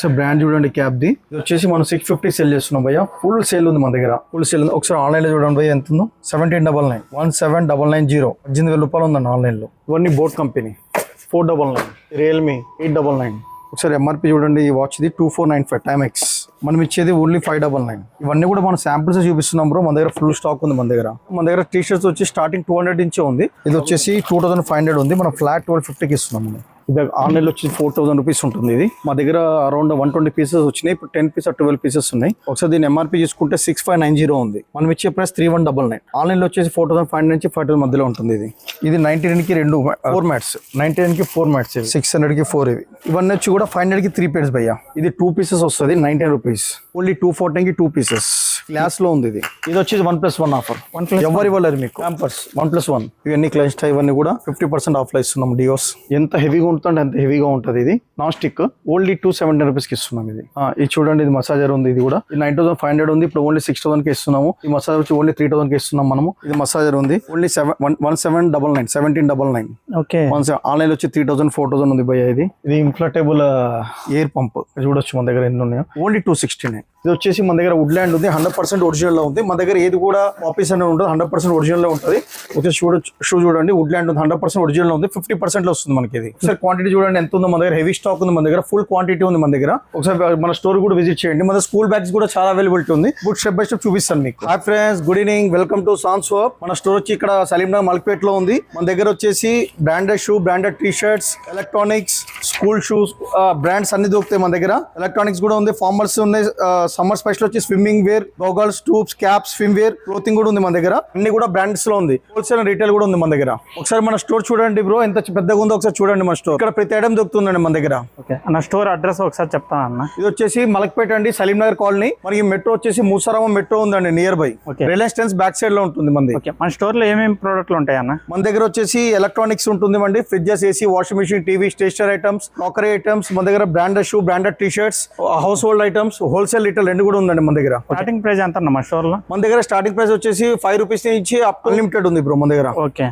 ఒకసారి బ్రాండ్ చూడండి cap the. ఇది వచ్చేసి మనం 650 సెల్ చేస్తున్నాం భయ్య. ఫుల్ సేల్ ఉంది మన దగ్గర, ఫుల్ సేల్ ఉంది. ఒకసారి ఆన్లైన్ లో చూడండి భయ్య ఎంత ఉందో. 1799 17990 18,000 రూపాయలు ఉందండి ఆన్లైన్ లో. ఇవన్నీ బోట్ కంపెనీ 499, రియల్మీ 899. ఒకసారి ఎంఆర్పి చూడండి ఈ వాచ్ ది 2495 టైమెక్స్. మనం ఇచ్చేది ఓన్లీ 599. ఇవన్నీ కూడా మనం శాంపిల్స్ చూపిస్తున్నాం బ్రో. మన దగ్గర ఫుల్ స్టాక్ ఉంది. మన దగ్గర టీ షర్ట్స్ వచ్చి స్టార్టింగ్ 200 నుంచే ఉంది. ఇది వచ్చేసి 2500 ఉంది. మనం ఫ్లాట్ 1250కి ఇస్తున్నాం. ఇది ఆన్లైన్ లో వచ్చి 4000 రూపీస్ ఉంటుంది. ఇది మా దగ్గర అరౌండ్ 120 పీసెస్ వచ్చినాయి. ఇప్పుడు 10 పీసెస్ 12 పీసెస్ ఉన్నాయి. ఒకసారి దీని ఎంఆర్పీ చూసుకుంటే 6590 ఉంది. మనం ఇచ్చే ప్రైస్ 3199. ఆన్లైన్ లో వచ్చేసి 4500 నుంచి 5000 మధ్యలో ఉంటుంది. ఇది 99 కి 4 మ్యాట్స్, 99 కి 4 మ్యాట్స్, 600 కి 4 ఇవి. ఇవన్నీ వచ్చి కూడా 500 కి 3 పేర్స్ భయ్యా. ఇది 2 పీసెస్ వస్తుంది 19 రూపీస్. ఓన్లీ 214 కి 2 పీసెస్ గ్లాస్ లో ఉంది. ఇది వచ్చేసి 1+1 ఆఫర్. ఎవరు ఇవ్వలేదు మీకు. క్యాంపర్స్ 1+1 ఇవన్నీ క్లచ్ ఇవన్నీ కూడా 50% ఆఫ్ లో ఇస్తున్నాం. డియోస్ ఎంత హెవీగా ఉంటుందంటే అంత హెవీగా ఉంటుంది. ఇది నాన్ స్టిక్ ఓన్లీ 270 రూపీస్ కి ఇస్తున్నాం. ఇది చూడండి, ఇది మసాజర్ ఉంది. ఇది కూడా 9500 ఉంది. ఇప్పుడు ఓన్లీ 6000 కి ఇస్తున్నాము. ఈ మసాజర్ వచ్చి ఓన్లీ 3000 కి ఇస్తున్నాం మనము. ఇది మసాజర్ ఉంది ఓన్లీ 1799. ఓకే, ఆన్లైన్ వచ్చి 3000 4000 ఉంది భయ్య. ఇది ఇన్ఫ్లటబుల్ ఎయిర్ పంప్ చూడొచ్చు మన దగ్గర ఎన్ని ఉన్నాయో. ఓన్లీ 269. ఇది వచ్చేసి మన దగ్గర వుడ్ ల్యాండ్ ఉంది. 100% ఒరిజినల్ లో ఉంది. మన దగ్గర ఏది కూడా కాపీస్ అనేది ఉంటుంది. 100% ఒరిజినల్ లో ఉంటుంది. ఓకే, షూ చూడండి, వుడ్ ల్యాండ్ ఉంది. 100% ఒరిజినల్ లో ఉంది. 50% లో వస్తుంది మనకి. ఇది ఒకసారి క్వాంటిటీ చూడండి ఎంత ఉందో. మన దగ్గర హెవీ స్టాక్ ఉంది. మన దగ్గర ఫుల్ క్వాంటిటీ ఉంది. మన దగ్గర ఒకసారి మన స్టోర్ కూడా విజిట్ చేయండి. మన స్కూల్ బ్యాగ్స్ కూడా చాలా అవైలబిలిటీ ఉంది. గుడ్ స్టెప్ బై స్టెప్ చూపిస్తాను మీకు. Hi friends, good evening, welcome to Sans Hope. మన స్టోర్ వచ్చి ఇక్కడ సలీంనగర్ మల్క్పేట్ లో ఉంది. మన దగ్గర వచ్చేసి branded shoe, branded T shirts, electronics, school shoes brands అన్ని దొరుకుతాయి మన దగ్గర. ఎలక్ట్రానిక్స్ కూడా ఉంది, ఫార్మల్స్ ఉన్నాయి. సమ్మర్ స్పెషల్ వచ్చి swimming wear, goggles, tubes, caps, swim wear, clothing కూడా ఉంది మన దగ్గర. అన్ని కూడా బ్రాండ్స్ లో ఉంది. హోల్సేల్ అండ్ రీటైల్ కూడా ఉంది మన దగ్గర. ఒకసారి మన స్టోర్ చూడండి బ్రో, ఎంత పెద్దగా ఉందో ఒకసారి చూడండి. మన స్టోర్ ఇక్కడ ప్రతి ఐటమ్ దొరుకుతుందండి మన దగ్గర. ఓకే, నా స్టోర్ అడ్రస్ ఒకసారి చెప్తాను అన్న. ఇది వచ్చేసి మలక్పేట అండి, సలీంనగర్ కాలనీ. మనకి మెట్రో వచ్చేసి మూసారామం మెట్రో ఉందండి near by. Reliance trends back side లో ఉంటుంది మనది. మన స్టోర్ లో ఏమేమి ప్రోడక్ట్లు ఉంటాయి అన్న? మన దగ్గర వచ్చేసి ఎలక్ట్రానిక్స్ ఉంటుంది అండి. Fridges, AC, washing machine, TV, stationery items, crockery items. మన దగ్గర branded shoe, branded T shirts, house hold items, wholesale retail రెండు కూడా ఉందండి మన దగ్గర. స్టార్టింగ్ ప్రైస్ ఎంత అన్న మన స్టోర్ లో? మన దగ్గర స్టార్టింగ్ ప్రైస్ వచ్చేసి 5 రూపీస్ నుంచి అప్ అన్లిమిటెడ్ ఉంది బ్రో మన దగ్గర. ఓకే,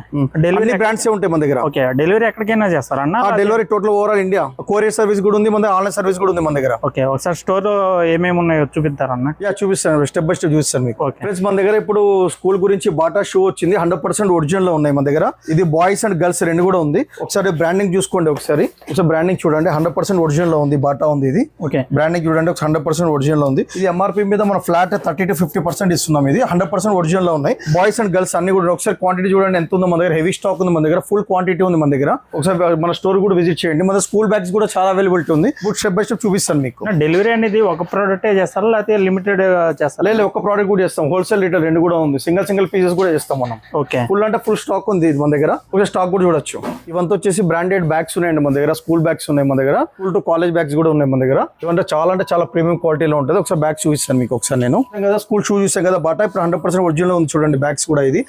డెలివరీ బ్రాండ్స్ ఉంటాయి మన దగ్గర. ఓకే, డెలివరీ ఎక్కడికైనా చేస్తారా అన్న? Delivery total overall India. Courier service కూడా ఉంది మన దగ్గర, ఆన్లైన్ సర్వీస్ కూడా ఉంది మన దగ్గర. ఓకే, ఒకసారి స్టోర్ ఏమేమి ఉన్నాయో చూపిస్తారన్న? చూపిస్తాను, స్టెప్ బై స్టెప్ చూపిస్తాను మీకు. ఫ్రెండ్స్, మన దగ్గర ఇప్పుడు స్కూల్ గురించి బాటా షూ వచ్చింది. 100% ఒరిజినల్ లో ఉన్నాయి మన దగ్గర. ఇది బాయ్స్ అండ్ గర్ల్స్ రెండు కూడా ఉంది. ఒకసారి బ్రాండింగ్ చూసుకోండి. ఒకసారి బ్రాండింగ్ చూడండి, 100% ఒరిజినల్ లో ఉంది. బాటా ఉంది ఇది. ఓకే, బ్రాండింగ్ చూడండి, 100% ఒరిజినల్ లో ఉంది. ఇది ఎంఆర్పీ మీద మన ఫ్లాట్ 30 to 50% ఇస్తున్నాం. ఇది 100% ఒరిజినల్ లో ఉన్నాయి. బాయ్స్ అండ్ గర్ల్స్ అన్ని కూడా. ఒకసారి క్వాంటిటీ చూడండి ఎంత ఉందో మన దగ్గర. హెవీ స్టాక్ ఉంది మన దగ్గర, ఫుల్ క్వాంటిటీ ఉంది మన దగ్గర. ఒకసారి మన స్టోర్ కూడా విజిట్ చేయండి. మన స్కూల్ బ్యాగ్స్ కూడా చాలా అవైలబిలిటీ ఉంది. గుడ్ స్టెప్ బై స్టెప్ చూపిస్తాను మీకు. డెలివరీ అనేది ఒక ప్రోడక్ట్ చేస్తారా లేకపోతే లిమిటెడ్ చేస్తారా? లేదు, ఒక ప్రోడక్ట్ కూడా చేస్తాం. హోల్సేల్ రీటైల్ రెండు కూడా ఉంది. సింగిల్ పీసెస్ కూడా చేస్తాం మనం. ఓకే, ఫుల్ అంటే ఫుల్ స్టాక్ ఉంది మన దగ్గర. ఒక స్టాక్ కూడా చూడొచ్చు. ఇవంతా వచ్చేసి బ్రాండెడ్ బ్యాగ్స్ ఉన్నాయండి మన దగ్గర. స్కూల్ బ్యాగ్స్ ఉన్నాయి మన దగ్గర. స్కూల్ టు కాలేజ్ బ్యాగ్స్ కూడా ఉన్నాయి మన దగ్గర. ఇవంటే చాలా ప్రీమియం క్వాలిటీలో ఉంటుంది. ఒకసారి బ్యాగ్స్ చూపిస్తాను మీకు. ఒకసారి నేను కదా స్కూల్ షూ చూసాను కదా, బాటా ఇప్పుడు 100% ఒరిజినల్ ఉంది. చూడండి బ్యాగ్స్ కూడా. ఇది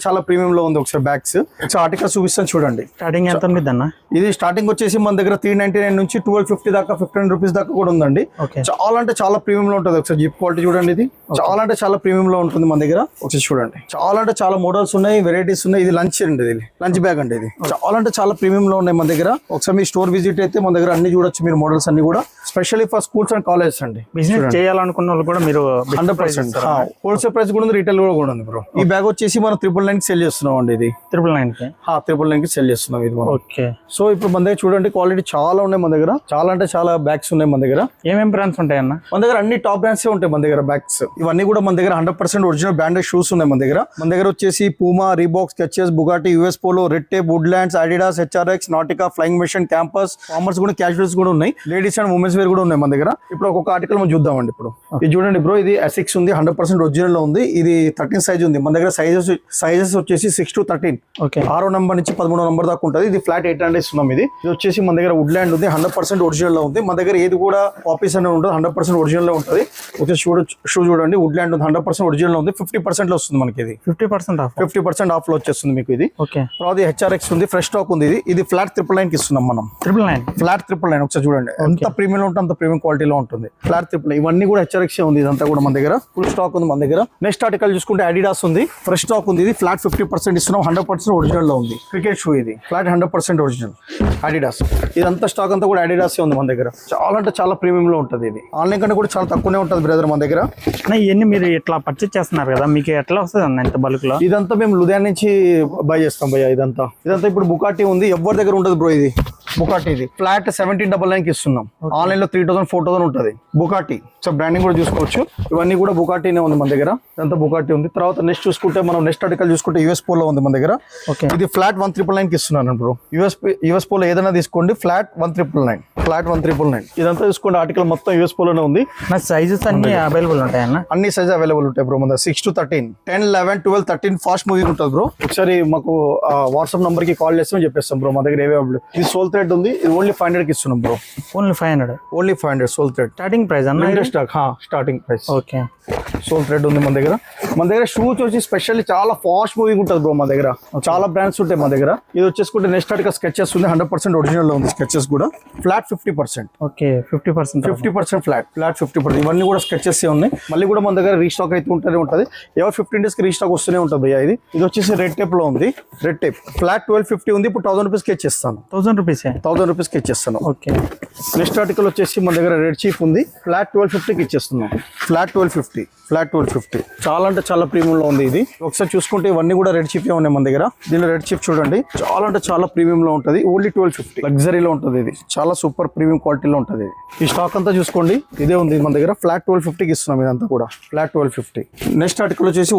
చాలా ప్రీమియం లో ఉంది. ఒకసారి బ్యాగ్స్ ఆర్టికల్స్ చూపిస్తాను చూడండి. స్టార్టింగ్ ఎంత ఉంది అన్న? ఇది స్టార్టింగ్ వచ్చేసి మన దగ్గర 399 నుంచి 1250 దాకా, 15 రూపీస్ దాకా కూడా ఉందండి. చాలా ప్రీమియం లో ఉంటుంది. ఒకసారి జిప్ క్వాలిటీ చూడండి. ఇది చాలా ప్రీమియం లో ఉంటుంది మన దగ్గర. ఒకసారి చూడండి, చాలా మోడల్స్ ఉన్నాయి, వెరైటీస్ ఉన్నాయి. ఇది లంచ్ అండి, ఇది లంచ్ బ్యాగ్ అండి. ఇది చాలా ప్రీమియం లో ఉన్నాయి మన దగ్గర. ఒకసారి మీ స్టోర్ విజిట్ అయితే మన దగ్గర అన్ని చూడొచ్చు మీరు. మోడల్స్ అన్ని కూడా specially for schools and colleges అండి. బిజినెస్ చేయాలనుకున్న వాళ్ళు కూడా మీరు 100% హోల్సేల్ ప్రైస్ కూడా ఉంది, రీటైల్ కూడా ఉంది బ్రో. ఈ బ్యాగ్ వచ్చేసి మనం 999 కి సెల్ చేస్తున్నాం అండి. ఇది 999 కి సెల్ చేస్తున్నాం ఇది మనం. ఓకే, సో ఇప్పుడు మన దగ్గర చూడండి క్వాలిటీ చాలా ఉన్నాయి మన దగ్గర. చాలా బ్యాగ్స్ ఉన్నాయి మన దగ్గర. ఏమేమి బ్రాండ్స్ ఉంటాయి అన్న? మన దగ్గర అన్ని టాప్ బ్రాండ్స్ ఉంటాయి మన దగ్గర. బ్యాగ్స్ ఇవన్నీ కూడా మన దగ్గర 100% ఒరిజినల్ బ్రాండెడ్ షూస్ ఉన్నాయి మన దగ్గర. మన దగ్గర వచ్చేసి Puma, Reebok, Skechers, Bugatti, US Polo, Red Tape, Woodlands, Adidas, HRX, Nautica, Flying Machine, Campus, కామర్స్ కూడా, క్యాజువల్స్ కూడా ఉన్నాయి. లేడీస్ అండ్ ఉమెన్స్ వేర్ కూడా ఉన్నాయి మన దగ్గర. ఇప్పుడు ఒక్కొక్క ఆర్టికల్ మనం చూద్దామండి. ఇప్పుడు ఇది చూడండి బ్రో, ఇది ఎసిక్స్ ఉంది, 100% ఒరిజినల్ లో ఉంది. ఇది 13 సైజ్ ఉంది మన దగ్గర. సైజెస్ వచ్చేసి 6 to 13. ఓకే, 6వ నంబర్ నుంచి 13వ నంబర్ దాకా ఉంటుంది. ఇది ఫ్లాట్ 800 ఇస్తున్నాం. ఇది వచ్చేసి మన దగ్గర వుడ్ ల్యాండ్ ఉంది, 100% ఒరిజినల్ లో ఉంది. మన దగ్గర ఏది కూడా కాపీస్ అనేది ఉంటుంది, 100% ఒరిజినల్ లో ఉంటుంది. ఓకే షూ చూడండి వుడ్ ల్యాండ్ 100% ఒరిజినల్ ఉంది. 50% లో వస్తుంది మనకి ఇది. 50% ఆఫ్. 50% ఆఫ్ లో వచ్చేస్తుంది మీకు ఇది. ఓకే. తర్వాత హెచ్ఆర్ఎక్స్ ఉంది, ఫ్రెష్ స్టాక్ ఉంది. ఇది ఫ్లాట్ 999 కి ఇస్తున్నాం మనం. 999. ఫ్లాట్ 999 ఒకసారి చూడండి ఎంత ప్రీమియం ఉంటుంది, అంత ప్రీమియం క్వాలిటీలో ఉంటుంది. ఫ్లాట్ 999 ఇవన్నీ కూడా హెచ్ఆర్ఎక్స్ ఉంది. ఇదంతా కూడా మన దగ్గర ఫుల్ స్టాక్ ఉంది మన దగ్గర. నెక్స్ట్ ఆర్టికల్ చూసుకుంటే అడిడాస్ ఉంది, ఫ్రెష్ స్టాక్ ఉంది. ఇది ఫ్లాట్ 50% ఇస్తున్నాం, 100% ఒరిజినల్ లో ఉంది. క్రికెట్ షూ ఇది ఫ్లాట్ 100% ఒరిజినల్ అడిడాస్. ఇదంతా స్టాక్ అంతా కూడా అడిడాస్ ఉంది మన దగ్గర. చాలా అంటే చాలా ప్రీమియం లో ఉంటుంది. ఇది ఆన్లైన్ కంటే కూడా చాలా తక్కువనే ఉంటుంది బ్రదర్ మన దగ్గర. ఇవన్నీ మీరు ఇట్లా పర్చేస్ చేస్తున్నారు కదా, మీకు ఎట్లా వస్తుంది అన్న ఇంత బల్క్ లో? ఇదంతా మేము లుధియానా నుంచి బై చేస్తాం భయ్య. ఇదంతా ఇప్పుడు బుకాటి ఉంది, ఎవరి దగ్గర ఉంటుంది బ్రో ఇది. బుకాటి ఇది ఫ్లాట్ 1799 కి ఇస్తున్నాం. ఆన్లైన్ లో 3000 4000 ఉంటుంది బుకాటి. సో బ్రాండింగ్ కూడా చూసుకోవచ్చు. ఇవన్నీ కూడా బుకాటీనే ఉంది మన దగ్గర. ఇదంతా బుకాటి ఉంది. తర్వాత నెక్స్ట్ చూసుకుంటే మనం నెక్స్ట్ ఆర్టికల్ చూసుకుంటే యూఎస్ పోలో ఉంది మన దగ్గర. ఇది ఫ్లాట్ 1999 కి ఇస్తున్నాను బ్రో. యూఎస్ పోలో ఏదైనా తీసుకోండి, ఫ్లాట్ 1999. ఫ్లాట్ 1999 ఇదంతా చూసుకోండి. ఆర్టికల్ మొత్తం యూఎస్ పోలోనే ఉంది. నా సైజెస్ అన్ని అవైలబుల్ ఉంటాయన్న? అన్ని సైజ్ అవైలబుల్ ఉంటాయి బ్రో మన దగ్గర. 6 to 13, 10, 11, 12, 13 ఫాస్ట్ మూవింగ్ ఉంటుంది బ్రో. ఒకసారి మాకు వాట్సాప్ నంబర్ కి కాల్ చేస్తే చెప్పేస్తాం బ్రో. మా దగ్గర అవైలబుల్. ఇది సోల్ థ్రెడ్ ఉంది. ఇది ఓన్లీ 500 కి ఇస్తున్నాం bro. Only 500? Only 500 sole thread. Starting price అన్న? Starting price. Okay. Sole thread ఉంది మన దగ్గర. మన దగ్గర షూస్ వచ్చి స్పెషల్లీ చాలా ఫాస్ట్ మూవింగ్ ఉంటుంది బ్రో మా దగ్గర. చాలా బ్రాండ్స్ ఉంటాయి మా దగ్గర. ఇది వచ్చేసుకుంటే నెక్స్ట్ ఆర్టికల్ స్కెచెస్ ఉంది, 100% ఒరిజినల్ లో ఉంది. స్కెచెస్ కూడా ఫ్లాట్ 50%. ఓకే. 50% ఫ్లాట్ 50%. ఇవన్నీ కూడా స్కెచెస్ ఉన్నాయి. మళ్ళీ కూడా మన దగ్గర రీస్టాక్ అయితే ఉంటూనే ఉంటుంది. ఎవరు 15 days కి రీస్టాక్ వస్తూనే ఉంటుంది భయ్య. ఇది వచ్చేసి రెడ్ టేప్ లో ఉంది. రెడ్ టేప్ ఫ్లాట్ 1250 ఉంది. ఇప్పుడు 1000 రూపీస్ కి ఇచ్చేస్తాను. 1000 రూపీస్? 1000 రూపీస్ కి ఇచ్చేస్తాను. ఓకే. నెక్స్ట్ ఆర్టికల్ వచ్చేసి మన దగ్గర రెడ్ చీఫ్ ఉంది. ఫ్లాట్ 1250 కి ఇచ్చేస్తున్నాం. ఫ్లాట్ 1250 చాలా అంటే చాలా ప్రీమియం లో ఉంది. ఇది ఒకసారి చూసుకుంటే ఇవన్నీ కూడా రెడ్ చీఫ్ ఉన్నాయి మన దగ్గర. దీనిలో రెడ్ చీఫ్ చూడండి, చాలా అంటే చాలా ప్రీమియం లో ఉంటుంది. ఓన్లీ 1250 లగ్జరీలో ఉంటుంది. ఇది చాలా సూపర్ ప్రీమియం క్వాలిటీలో ఉంటుంది. ఈ స్టాక్ అంతా చూసుకోండి, ఇదే ఉంది మన దగ్గర. ఫ్లాట్ 1250 కి ఇస్తున్నాం. ఇదంతా కూడా ఫ్లాట్ 1250. నెక్స్ట్ ఆర్టికల్ వచ్చేసి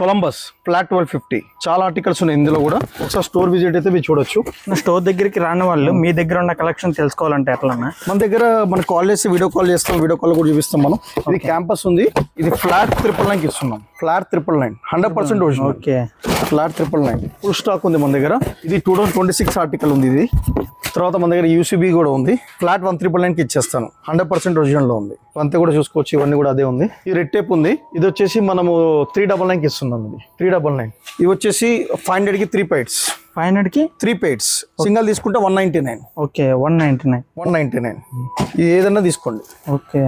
కొలంబస్ ఫ్లాట్ 1250. చాలా ఆర్టికల్స్ ఉన్నాయి ఇందులో కూడా. ఒకసారి స్టోర్ విజిట్ అయితే మీరు చూడొచ్చు. స్టోర్ దగ్గరికి రాని వాళ్ళు మీ దగ్గర ఉన్న కలెక్షన్ తెలుసుకోవాలంటే ఎట్లా? మన దగ్గర మనకు కాల్ చేసి వీడియో కాల్ చేస్తాం. వీడియో కాల్ కూడా చూపిస్తాం మనం. ఇది క్యాంపస్ ఉంది. ఇది ఫ్లాట్ 999 కి ఇస్తున్నాం. Flat 999 100% original. Okay. Flat 999 full stock ఉంది మన దగ్గర. ఇది 2026 ఆర్టికల్ ఉంది ఇది. తర్వాత మన దగ్గర యూసీబీ కూడా ఉంది. ఫ్లాట్ 1999 కి ఇచ్చేస్తాను. 100% ఒరిజినల్ లో ఉంది. అంతే కూడా చూసుకోవచ్చు. ఇవన్నీ కూడా అదే ఉంది. ఈ రెడ్ టేప్ ఉంది. ఇది వచ్చేసి మనము 399 కి ఇస్తున్నాం. ఇది 399. ఇవి వచ్చేసి 500 కి 3 pairs. 500 కి 3 pairs. సింగల్ తీసుకుంటే 199. ఓకే. 199. ఇది ఏదన్నా తీసుకోండి. ఓకే.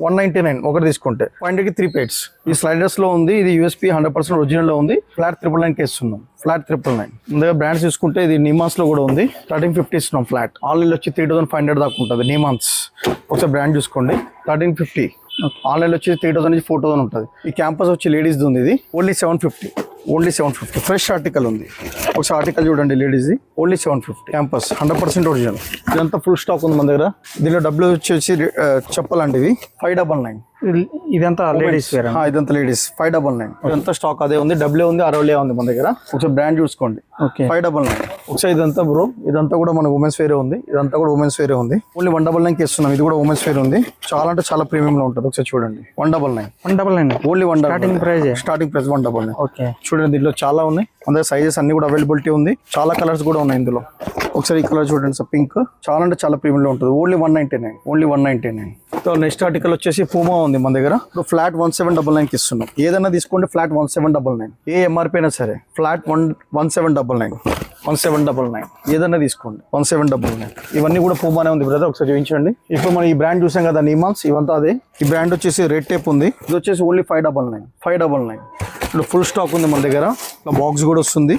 199 ఒకటి తీసుకుంటే 500 కి 3 pairs. ఈ స్లైడర్స్ లో ఉంది. ఇది యూఎస్పీ 100% ఒరిజినల్ లో ఉంది. ఫ్లాట్ 999 కి ఇస్తున్నాం. ఫ్లాట్ 999. ముందుగా బ్రాండ్స్ చూసుకుంటే ఇది నిమాన్స్ లో కూడా ఉంది. 1350 ఇస్తున్నాం ఫ్లాట్. ఆన్లైన్ వచ్చి 3500 దాకా ఉంటుంది నిమాన్స్. ఒకసారి బ్రాండ్ చూసుకోండి. 1350. ఆన్లైన్ వచ్చి 3000 నుంచి 4000 ఉంటుంది. ఈ క్యాంపస్ వచ్చి లేడీస్ ఉంది. ఇది ఓన్లీ 750. ఫ్రెష్ ఆర్టికల్ ఉంది. ఒకసారి ఆర్టికల్ చూడండి లేడీస్. ఓన్లీ 750. Campus 100% original. ఇదంతా ఫుల్ స్టాక్ ఉంది మన దగ్గర. దీనిలో డబ్బులు వచ్చేసి చెప్పాలంటివి 599. ఇదంతా లేడీస్ వేర్? ఇదంతా లేడీస్ 599. ఇదంతా స్టాక్ అదే ఉంది. డబ్ల్యూ ఉంది, అరవలే ఉంది మన దగ్గర. ఒకసారి బ్రాండ్ చూసుకోండి. 599. ఒకసారి ఇదంతా బ్రో, ఇదంతా కూడా మన ఉమెన్స్ వేరే ఉంది. ఇదంతా కూడా ఉమెన్స్ వేరే ఉంది. ఓన్లీ 199 కి ఇస్తున్నాం. ఇది కూడా ఉమెన్స్ వేర్ ఉంది. చాలా అంటే చాలా ప్రీమియం లో ఉంటుంది. ఒకసారి చూడండి. 199. ఓన్లీ 199. Starting price 199. ఓకే. చూడండి దీనిలో చాలా ఉన్నాయి. అందులో సైజెస్ అన్ని కూడా అవైలబిలిటీ ఉంది. చాలా కలర్స్ కూడా ఉన్నాయి ఇందులో. ఒకసారి ఈ కలర్ చూడండి సార్, పింక్. చాలా అంటే చాలా ప్రీమియం లో ఉంటుంది. ఓన్లీ 199. సో నెక్స్ట్ ఆర్టికల్ వచ్చేసి పూమా ఉంది మన దగ్గర. ఇప్పుడు ఫ్లాట్ 1799 కి ఇస్తున్నాం. ఏదైనా తీసుకోండి ఫ్లాట్ 1799. ఏ ఎంఆర్పీ అయినా సరే ఫ్లాట్ 1799. ఏదైనా తీసుకోండి 1799. ఇవన్నీ కూడా పూమానే ఉంది బ్రదర్. ఒకసారి చూపించండి. ఇప్పుడు మనం ఈ బ్రాండ్ చూసాం కదా నిమాన్స్, ఇవంతా అదే. ఈ బ్రాండ్ వచ్చేసి రెడ్ టేప్ ఉంది. ఇది వచ్చేసి ఓన్లీ 599. ఇప్పుడు ఫుల్ స్టాక్ ఉంది మన దగ్గర. బాక్స్ కూడా వస్తుంది.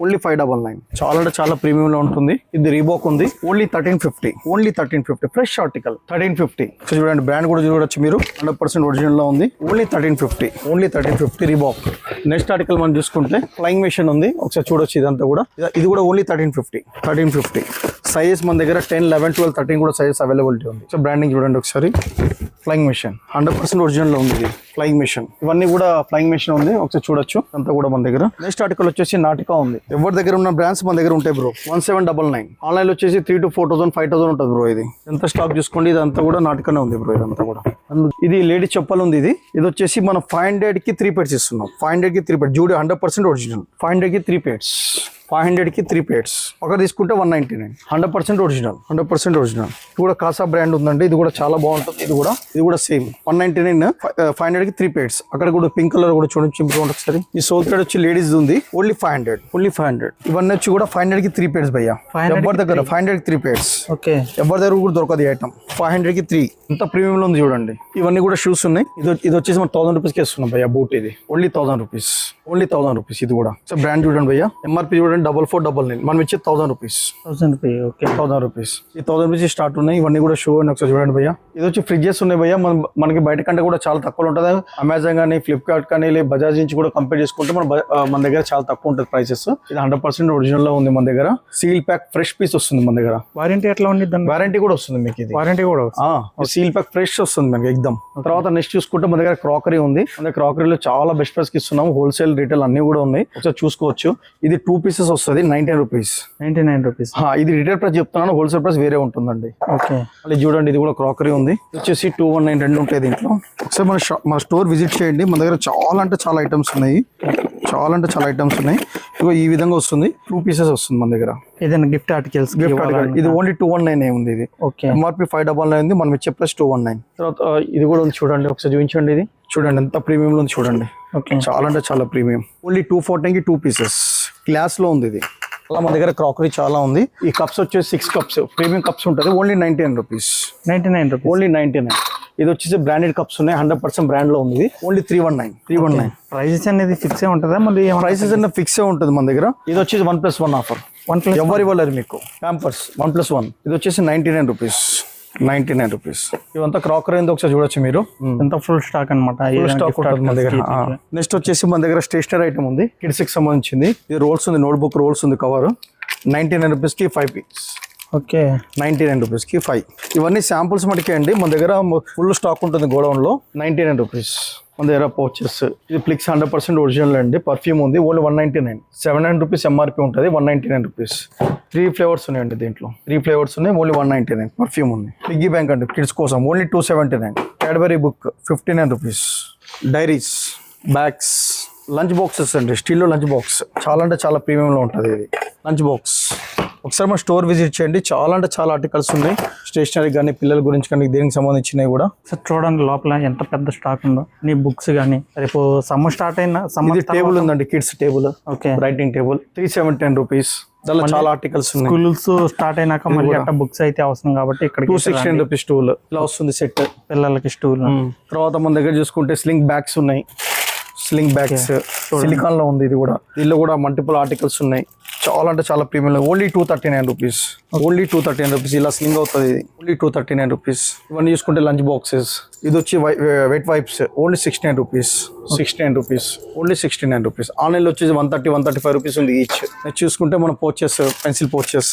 ఓన్లీ 599. చాలా అంటే చాలా ప్రీమియం లో ఉంటుంది. ఇది రీబాక్ ఉంది. ఓన్లీ 1350. Fresh article 1350. చూడండి బ్రాండ్ కూడా చూడొచ్చు మీరు. 100% ఒరిజినల్ లో ఉంది. Only 1350 Reebok. నెక్స్ట్ ఆర్టికల్ మనం చూసుకుంటే ఫ్లయింగ్ మెషిన్ ఉంది. ఒకసారి చూడొచ్చు. ఇదంతా కూడా ఇది కూడా ఓన్లీ 1350. సైజెస్ మన దగ్గర 10, 11, 12, 13 కూడా సైజెస్ అవైలబిలిటీ ఉంది. సో బ్రాండింగ్ చూడండి ఒకసారి. ఫ్లయింగ్ మెషిన్ 100% ఒరిజినల్ లో ఉంది. ఇది ఫ్లయింగ్ మెషిన్. ఇవన్నీ కూడా ఫ్లయింగ్ మెషిన్ ఉంది. ఒకసారి చూడొచ్చు. అంతా కూడా మన దగ్గర. నెక్స్ట్ ఆర్టికల్ వచ్చేసి నాటికా ఉంది. ఎవరి దగ్గర ఉన్న బ్రాండ్స్ మన దగ్గర ఉంటాయి బ్రో. 1799. ఆన్లైన్ వచ్చేసి 3 to 4000, 5000 ఉంటుంది బ్రో. ఇది ఎంత స్టాక్ చూసుకోండి. ఇదంతా కూడా నాటికానే ఉంది బ్రో. ఇదంతా కూడా ఇది లేడీ చెప్పలు ఉంది. ఇది వచ్చేసి మనం 500 కి 3 pairs ఇస్తున్నాం. 500 కి 3 pairs. జూడి 100% ఒరిజినల్. 500 కి 3 pairs. 500కి 3 ప్లేట్స్. ఒకటి తీసుకుంటే 199. 100% ఒరిజినల్, 100% ఒరిజినల్. ఇది కూడా కాసా బ్రాండ్ ఉందండి. ఇది కూడా చాలా బాగుంటుంది. ఇది కూడా సేమ్ 199. 500కి 3 ప్లేట్స్. అక్కడ కూడా పింక్ కలర్ కూడా చూడండి చింపుగా ఉంటుంది ఒకసారి. ఈ సోల్ ప్లేట్ వచ్చి లేడీస్ ఉంది. ఓన్లీ 500. ఇవన్నీ వచ్చి కూడా 500కి 3 ప్లేట్స్ భయ్యా. ఎవరి దగ్గర 500కి 3 ప్లేట్స్. ఓకే, ఎవరి దగ్గర కూడా దొరకదు ఐటమ్. 500కి 3. ఇంత ప్రీమియం లో ఉంది చూడండి. ఇవన్నీ కూడా షూస్ ఉన్నాయి. ఇది వచ్చేసి మనం 1000 రూపీస్కి ఇస్తున్నాం భయ్యా. బూట్ ఇది ఓన్లీ 1000 రూపీస్. ఇది కూడా సో బ్రాండ్ చూడండి భయ్యా. ఎంఆర్పీ చూడండి 4499. మనం ఇచ్చే 1000 రూపీస్. 1000 రూపీస్. Okay, 1000 rupees. ఈ 1000 రూపీస్ స్టార్ట్ ఉన్నాయి. ఇవన్నీ కూడా షో అని ఒకసారి చూడండి భయ్యా. ఇది వచ్చి ఫ్రిడ్జెస్ ఉన్నాయి భయ్యా. మనకి బయట కంటే కూడా చాలా తక్కువ ఉంటుంది. అమెజాన్ కానీ ఫ్లిప్కార్ట్ కానీ లేదా బజాజ్ నుంచి కూడా కంపేర్ చేసుకుంటే మన దగ్గర చాలా తక్కువ ఉంటుంది ప్రైసెస్. ఇది 100% ఒరిజినల్ లో ఉంది మన దగ్గర. సీల్ ప్యాక్ ఫ్రెష్ పీస్ వస్తుంది మన దగ్గర. వారంటీ ఎట్లా ఉంది? వారంటీ కూడా వస్తుంది మీకు. ఇది వారంటీ కూడా సీల్ ప్యాక్ ఫ్రెష్ వస్తుంది మనకి ఎగ్దమ్. తర్వాత నెక్స్ట్ చూసుకుంటే మన దగ్గర క్రాకరీ ఉంది. మన క్రాకరీలో చాలా బెస్ట్ ప్రైస్ కి ఇస్తున్నాము. హోల్సేల్ రీటైల్ అన్ని కూడా ఉన్నాయి. ఒకసారి చూసుకోవచ్చు. ఇది 2 పీసెస్ వస్తుంది 99 రూపీస్. 99 రూపీస్. ఇది రీటైల్ ప్రైస్ చెప్తున్నాను. హోల్సేల్ ప్రైస్ వేరే ఉంటుందండి. ఓకే, మళ్ళీ చూడండి ఇది కూడా క్రాకరీ ఉంది. వచ్చేసి 219 రెండు ఉంటాయి దీంట్లో. ఒకసారి మన స్టోర్ విజిట్ చేయండి. మన దగ్గర చాలా అంటే చాలా ఐటమ్స్ ఉన్నాయి. ఇగో ఈ విధంగా వస్తుంది. 2 పీసెస్ వస్తుంది మన దగ్గర. ఏదైనా గిఫ్ట్ ఆర్టికల్స్. ఇది ఓన్లీ 219 ఉంది. ఇది ఓకే, ఎంఆర్పీ 599 ఉంది. మనం ఇచ్చే ప్లస్ 219. తర్వాత ఇది కూడా ఉంది చూడండి. ఒకసారి చూపించండి. ఇది చూడండి ఎంత ప్రీమియం లో ఉంది చూడండి. ఓకే, చాలా అంటే చాలా ప్రీమియం. ఓన్లీ 214కి 2 పీసెస్. గ్లాస్ లో ఉంది ఇది. అలా మన దగ్గర క్రాకరీ చాలా ఉంది. ఈ కప్స్ వచ్చేసి 6 కప్స్ ప్రీమియం కప్స్ ఉంటుంది. Only 99 rupees. 99 రూపీస్. ఓన్లీ 99. ఇది వచ్చేసి బ్రాండెడ్ కప్స్ ఉన్నాయి. 100% బ్రాండ్ లో ఉంది. ఓన్లీ 319. ప్రైసెస్ అనేది ఫిక్స్ ఉంటుందా? మళ్ళీ ప్రైసెస్ అన్న ఫిక్స్ ఉంటుంది మన దగ్గర. ఇది వచ్చేసి 1+1 ఆఫర్. ఎవరు ఇవ్వలేరు మీకు. ప్యాంపర్స్ 1+1. ఇది వచ్చేసి 99 రూపీస్. 99 రూపీస్. ఇవంతా క్రాకరీ ఏందో ఒకసారి చూడొచ్చు మీరు. ఎంత ఫుల్ స్టాక్ అనమాట. స్టాక్ ఉంటుంది మన దగ్గర. నెక్స్ట్ వచ్చేసి మన దగ్గర స్టేషనరీ ఐటమ్ ఉంది. కిడ్స్ కి సంబంధించింది. ఇది రోల్స్ ఉంది. నోట్బుక్ రోల్స్ ఉంది. కవర్ 99 రూపీస్కి 5 పీస్. ఓకే, 99 రూపీస్కి 5. ఇవన్నీ శాంపుల్స్ మటుకే అండి. మన దగ్గర ఫుల్ స్టాక్ ఉంటుంది గోడౌన్ లో. 99 రూపీస్. మన దగ్గర పౌచెస్. ఇది ప్లిక్స్ 100% ఒరిజినల్ అండి. పర్ఫ్యూమ్ ఉంది. ఓన్లీ 199. 700 రూపీస్ ఎంఆర్పీ ఉంటుంది. 199 రూపీస్. 3 ఫ్లేవర్స్ ఉన్నాయండి దీంట్లో. 3 ఫ్లేవర్స్ ఉన్నాయి. ఓన్లీ 199. పర్ఫ్యూమ్ ఉంది. పిగ్గీ బ్యాంక్ అండి కిడ్స్ కోసం. Only 279. Cadbury book 59 rupees. Diaries, bags, lunch boxes అండి. స్టీల్లో లంచ్ బాక్స్ చాలా అంటే చాలా ప్రీమియంలో ఉంటుంది ఇది లంచ్ బాక్స్. ఒకసారి మా స్టోర్ విజిట్ చేయండి. చాలా అంటే చాలా ఆర్టికల్స్ ఉన్నాయి. స్టేషనరీ కానీ పిల్లల గురించి కానీ దేనికి సంబంధించినవి కూడా. సార్ చూడండి లోపల ఎంత పెద్ద స్టాక్ ఉందో. నీ బుక్స్ కానీ రేపు సమ్మర్ స్టార్ట్ అయినా ఇది టేబుల్ ఉందండి. Kids table. Okay, writing table 379 rupees. దానిలో చాలా ఆర్టికల్స్ ఉన్నాయి. స్కూల్స్ స్టార్ట్ అయినాక మళ్ళీ అట్లా బుక్స్ అయితే అవసరం కాబట్టి ఇక్కడ 216 రూపీస్ స్టూల్ ఇలా వస్తుంది సెట్. పిల్లలకి స్టూల్. తర్వాత మన దగ్గర చూసుకుంటే స్లింగ్ బ్యాగ్స్ ఉన్నాయి. స్లింగ్ బ్యాగ్స్ సిలికాన్ లో ఉంది. ఇది కూడా దీనిలో కూడా మల్టిపుల్ ఆర్టికల్స్ ఉన్నాయి. చాలా అంటే చాలా premium. Only 239 rupees. Only 239 rupees. ఇలా స్లింగ్ అవుతుంది. ఇది ఓన్లీ 239 రూపీస్. ఇవన్నీ చూసుకుంటే లంచ్ బాక్సెస్. ఇది వచ్చి wet wipes. Only 69 rupees. 69 rupees. Only 69 rupees. ఆన్లైన్లో వచ్చేసి 135 రూపీస్ ఉంది ఈచ్. నెక్స్ట్ చూసుకుంటే మన పోచెస్, పెన్సిల్ పోచెస్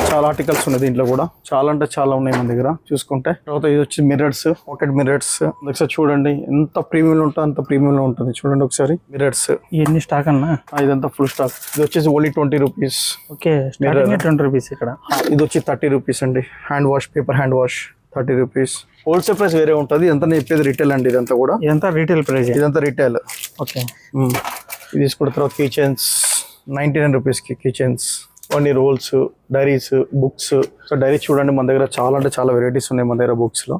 చాలా ఆర్టికల్స్ ఉన్నాయి దీంట్లో కూడా. చాలా అంటే చాలా ఉన్నాయి మన దగ్గర చూసుకుంటే. తర్వాత ఇది వచ్చి మిర్రర్స్, పాకెట్ మిర్రర్స్. ఒకసారి చూడండి ఎంత ప్రీమియం ఉంటుంది అంత ప్రీమియం ఉంటుంది. చూడండి ఒకసారి మిర్రర్స్. ఇవన్నీ స్టాక్ అన్నా. ఇదంతా ఫుల్ స్టాక్. ఇది వచ్చేసి ఓన్లీ 20 రూపీస్. Okay, 20 rupees. ఇక్కడ ఇది వచ్చి 30 రూపీస్ అండి. Hand wash, paper hand wash 30 rupees. Wholesale price వేరే ఉంటుంది. ఇదంతా నేను చెప్పేది రిటైల్ అండి. ఇదంతా కూడా ఇదంతా రీటైల్ ప్రైస్. ఇదంతా రిటైల్. ఓకే, ఇది తీసుకున్న తర్వాత కిచెన్స్ 99 రూపీస్కి కిచెన్స్. అన్ని rolls, diaries, books. So diaries చూడండి మన దగ్గర చాలా అంటే చాలా వెరైటీస్ ఉన్నాయి మన దగ్గర బుక్స్లో.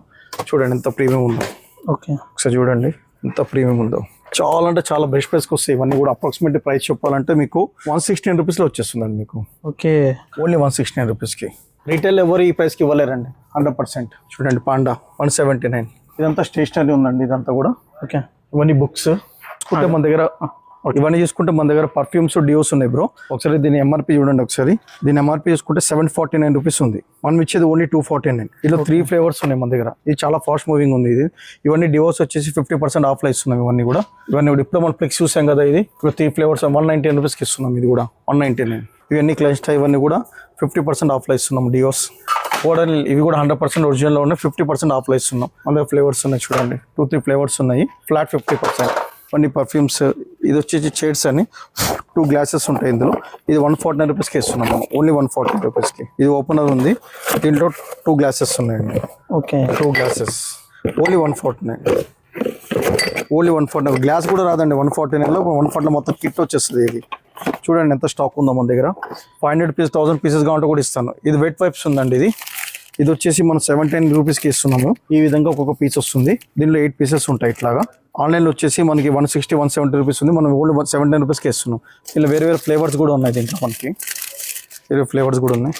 చూడండి ఎంత ప్రీమియం ఉందో. ఓకే, ఒకసారి చూడండి ఎంత ప్రీమియం ఉందో. చాలా అంటే చాలా బెస్ట్ ప్రైస్కి వస్తాయి ఇవన్నీ కూడా. అప్రాక్సిమేట్ ప్రైస్ చెప్పాలంటే మీకు 169 రూపీస్లో వచ్చేస్తుందండి మీకు. ఓకే, ఓన్లీ 169 రూపీస్కి. రీటైల్ ఎవరు ఈ ప్రైస్కి ఇవ్వలేరండి 100%. చూడండి పాండా 179. ఇదంతా స్టేషనరీ ఉందండి ఇదంతా కూడా. ఓకే, ఇవన్నీ బుక్స్. చూసుకుంటే మన దగ్గర ఇవన్నీ చూసుకుంటే మన దగ్గర పర్ఫ్యూమ్స్, డియోస్ ఉన్నాయి బ్రో. ఒకసారి దీని ఎంఆర్పీ చూడండి. ఒకసారి దీని ఎంఆర్పీ చూసుకుంటే 749 రూపీస్ ఉంది. మనం ఇచ్చేది ఓన్లీ 249. ఇలా 3 ఫ్లేవర్స్ ఉన్నాయి మన దగ్గర. ఇది చాలా ఫాస్ట్ మూవింగ్ ఉంది ఇది. ఇవన్నీ డియోస్ వచ్చేసి 50% ఆఫ్లో ఇస్తున్నాం ఇవన్నీ కూడా. ఇవన్నీ కూడా ఇప్పుడు మనం ఫ్లెక్స్ చూసాం కదా. ఇది ఇప్పుడు 3 ఫ్లేవర్స్ 199 రూపీస్కి ఇస్తున్నాం. ఇది కూడా 199. ఇవన్నీ క్లైస్ట్ ఇవన్నీ కూడా 50% ఆఫ్లో ఇస్తున్నాం డియోస్. కూడా ఇవి కూడా 100% ఒరిజినల్లో ఉన్నాయి. 50% ఆఫ్లో ఇస్తున్నాం. అందులో ఫ్లేవర్స్ ఉన్నాయి చూడండి. 2-3 ఫ్లేవర్స్ ఉన్నాయి. ఫ్లాట్ 50%. కొన్ని పర్ఫ్యూమ్స్. ఇది వచ్చేసి షేడ్స్ అని 2 గ్లాసెస్ ఉంటాయి ఇందులో. ఇది 149 రూపీస్కి ఇస్తున్నాం మనం. ఓన్లీ 149 రూపీస్కి. ఇది ఓపెనర్ ఉంది. దీంట్లో 2 గ్లాసెస్ ఉన్నాయండి. Okay, 2 glasses only 149. Only 149. Glass కూడా రాదండి 149లో. 140 మొత్తం కిట్ వచ్చేస్తుంది. ఇది చూడండి ఎంత స్టాక్ ఉందో మన దగ్గర. 500 పీస్ 1000 పీసెస్ కావాలంటే కూడా ఇస్తాను. ఇది వెట్ వైప్స్ ఉందండి. ఇది వచ్చేసి మనం 710 రూపీస్కి ఇస్తున్నాము. ఈ విధంగా ఒక్కొక్క పీస్ వస్తుంది. దీనిలో 8 పీసెస్ ఉంటాయి. ఇట్లాగా ఆన్లైన్లో వచ్చేసి మనకి 160 170 రూపీస్ ఉంది. మనం ఓన్లీ 710 రూపీస్కి ఇస్తున్నాం. ఇలా వేరే వేరే ఫ్లేవర్స్ కూడా ఉన్నాయి. దీంట్లో మనకి వేరే ఫ్లేవర్స్ కూడా ఉన్నాయి.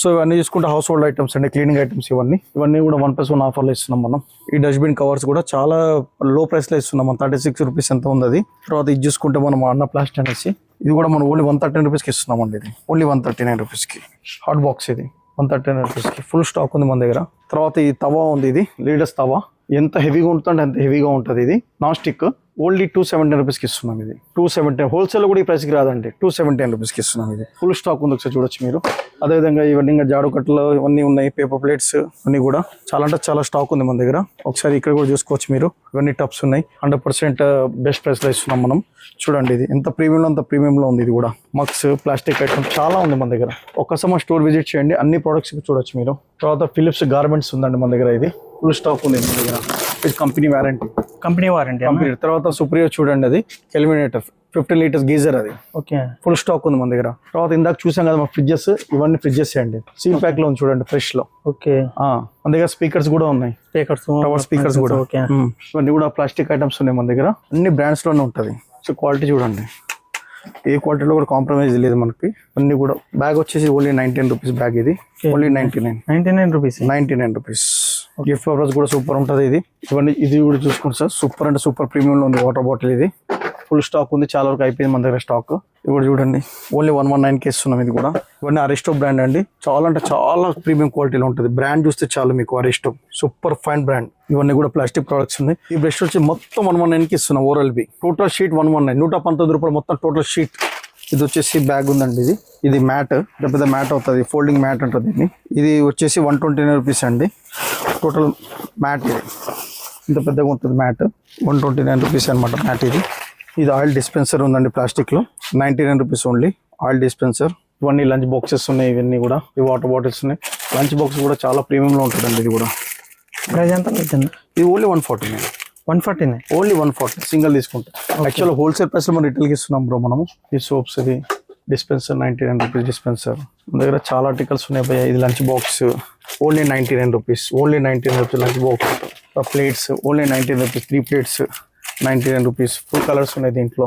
సో ఇవన్నీ చూసుకుంటే హౌస్ హోల్డ్ ఐటమ్స్ అండి, క్లీనింగ్ ఐటమ్స్ ఇవన్నీ కూడా 1+1 ఆఫర్లో ఇస్తున్నాం మనం. ఈ డస్ట్బిన్ కవర్స్ కూడా చాలా లో ప్రైస్లో ఇస్తున్నాం. మనం 36 రూపీస్ ఎంత ఉంది అది. తర్వాత ఇది చూసుకుంటే మనం అన్న ప్లాస్టిక్ అనేసి ఇది కూడా మనం ఓన్లీ 139 రూపీస్కి ఇస్తున్నాం అండి. ఇది ఓన్లీ 139 రూపీస్కి హాట్ బాక్స్. ఇది 139 రూపీస్కి ఫుల్ స్టాక్ ఉంది మన దగ్గర. తర్వాత ఈ తవా ఉంది. ఇది లీడర్స్ తవా. ఎంత హెవీగా ఉంటుందంటే అంత హెవీగా ఉంటుంది. ఇది నాన్ స్టిక్. ఓన్లీ 270 రూపీస్కి ఇస్తున్నాం. ఇది 270. హోల్సేల్ కూడా ఈ ప్రైస్కి రాదండి. 270 రూపీస్కి ఇస్తున్నాం. ఇది ఫుల్ స్టాక్ ఉంది. ఒకసారి చూడొచ్చు మీరు. అదేవిధంగా ఇవన్నీ ఇంకా జాడు కట్టలు ఇవన్నీ ఉన్నాయి. పేపర్ ప్లేట్స్ అన్నీ కూడా చాలా అంటే చాలా స్టాక్ ఉంది మన దగ్గర. ఒకసారి ఇక్కడ కూడా చూసుకోవచ్చు మీరు. ఇవన్నీ టబ్స్ ఉన్నాయి. 100% బెస్ట్ ప్రైస్లో ఇస్తున్నాం మనం. చూడండి ఇది ఎంత ప్రీమియంలో అంత ప్రీమియంలో ఉంది. ఇది కూడా మగ్స్, ప్లాస్టిక్ ఐటమ్స్ చాలా ఉంది మన దగ్గర. ఒక్కసారి మా స్టోర్ విజిట్ చేయండి. అన్ని ప్రొడక్ట్స్ చూడొచ్చు మీరు. తర్వాత ఫిలిప్స్ గార్మెంట్స్ ఉందండి మన దగ్గర. ఇది ఫుల్ స్టాక్ ఉంది మన దగ్గర. ఇది కంపెనీ వారంటీ. కంపెనీ తర్వాత సుప్రియో చూడండి. అది కెల్వినేటర్ 15 లీటర్స్ గీజర్. అది ఓకే ఫుల్ స్టాక్ ఉంది మన దగ్గర. తర్వాత ఇందాక చూసాం కదా మా ఫ్రిడ్జెస్. ఇవన్నీ ఫ్రిడ్జెస్ అండి. సీల్ ప్యాక్ లో ఉంది చూడండి, ఫ్రెష్ లో. ఓకే మన దగ్గర స్పీకర్స్ కూడా ఉన్నాయి. టవర్ స్పీకర్స్ కూడా. ఇవన్నీ కూడా ప్లాస్టిక్ ఐటమ్స్ ఉన్నాయి మన దగ్గర. అన్ని బ్రాండ్స్ లోనే ఉంటది. సో క్వాలిటీ చూడండి, ఏ క్వాలిటీలో కూడా కాంప్రమైజ్ లేదు మనకి. అన్ని కూడా బ్యాగ్ వచ్చేసి ఓన్లీ 19 రూపీస్ బ్యాగ్. ఇది only 99 rupees. 99 rupees. Gift purpose కూడా సూపర్ ఉంటుంది. ఇది కూడా చూసుకోండి సార్. సూపర్ అంటే సూపర్ ప్రీమియంలో ఉంది వాటర్ బాటిల్. ఇది ఫుల్ స్టాక్ ఉంది. చాలా వరకు అయిపోయింది మన దగ్గర స్టాక్. ఇది కూడా చూడండి ఓన్లీ 119కి ఇస్తున్నాం. ఇది కూడా ఇవన్నీ అరిస్టో బ్రాండ్ అండి. చాలా అంటే చాలా ప్రీమియం క్వాలిటీలో ఉంటుంది. బ్రాండ్ చూస్తే చాలు మీకు. Aristo super fine brand. ఇవన్నీ కూడా ప్లాస్టిక్ ప్రొడక్ట్స్ ఉన్నాయి. ఈ బ్రష్ వచ్చి మొత్తం 119కి ఇస్తున్నాం. ఓరల్ బి టోటల్ షీట్ 119, 119 రూపాయలు మొత్తం టోటల్ షీట్. ఇది వచ్చేసి బ్యాగ్ ఉందండి. ఇది మ్యాట్, పెద్ద మ్యాట్ అవుతుంది. ఫోల్డింగ్ మ్యాట్ ఉంటుంది దీన్ని. ఇది వచ్చేసి 129 రూపీస్ అండి టోటల్ మ్యాట్. ఇంత పెద్దగా ఉంటుంది మ్యాట్. 129 రూపీస్ అనమాట మ్యాట్. ఇది ఆయిల్ డిస్పెన్సర్ ఉందండి ప్లాస్టిక్లో. 99 రూపీస్ ఓన్లీ ఆయిల్ డిస్పెన్సర్. ఇవన్నీ లంచ్ బాక్సెస్ ఉన్నాయి. ఇవన్నీ కూడా ఈ వాటర్ బాటిల్స్ ఉన్నాయి. లంచ్ బాక్స్ కూడా చాలా ప్రీమియంలో ఉంటుందండి. ఇది కూడా ప్రైస్ ఎంత? ఇది ఓన్లీ 149. 149 ఓన్లీ 140 సింగిల్ తీసుకుంటే. యాక్చువల్ హోల్సేల్ ప్రైస్లో మనం రిటైల్కి ఇస్తున్నాం బ్రో మనము. ఈ సోప్స్, ఇది డిస్పెన్సర్ 99 రూపీస్ డిస్పెన్సర్. మన దగ్గర చాలా ఆర్టికల్స్ ఉన్నాయి భయ్య. ఇది lunch box only 99 rupees. Only 99 rupees lunch box. Plates only 99 rupees. 3 plates 99 rupees. Full colours ఉన్నాయి దీంట్లో.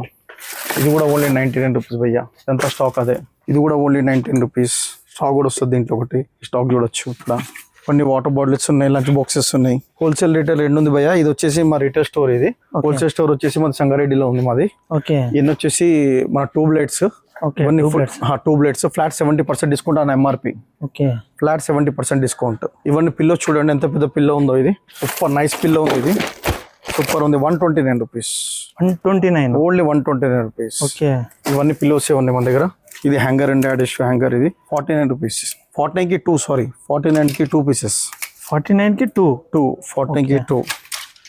ఇది కూడా ఓన్లీ 99 రూపీస్ భయ్య. ఎంత స్టాక్ అదే. ఇది కూడా ఓన్లీ 99 రూపీస్. స్టాక్ కూడా వస్తుంది దీంట్లో. ఒకటి స్టాక్ చూడొచ్చు. ఇక్కడ కొన్ని వాటర్ బాటిల్స్ ఉన్నాయి, లంచ్ బాక్సెస్ ఉన్నాయి. హోల్సేల్ రీటైల్ రెండు ఉంది భయ్య. ఇది వచ్చేసి మా రీటైల్ స్టోర్. ఇది హోల్సేల్ స్టోర్ వచ్చేసి మన సంగారెడ్డిలో ఉంది మాది. ఇన్ని వచ్చేసి మన tube lights. Tube lights flat 70% discount on MRP. Flat 70% discount. ఇవన్నీ పిల్లో చూడండి ఎంత పెద్ద పిల్లో ఉందో. ఇది సూపర్ నైస్ పిల్లో ఉంది. ఇది సూపర్ ఉంది. 129 రూపీస్. 129 only 129 rupees. ఇవన్నీ పిల్లోస్ ఉన్నాయి మన దగ్గర. ఇది హ్యాంగర్ అండి, అడిష్ హ్యాంగర్. ఇది 49 రూపీస్. 49కి 2 సారీ 49కి 2 పీసెస్. 49కి 2 49కి 2.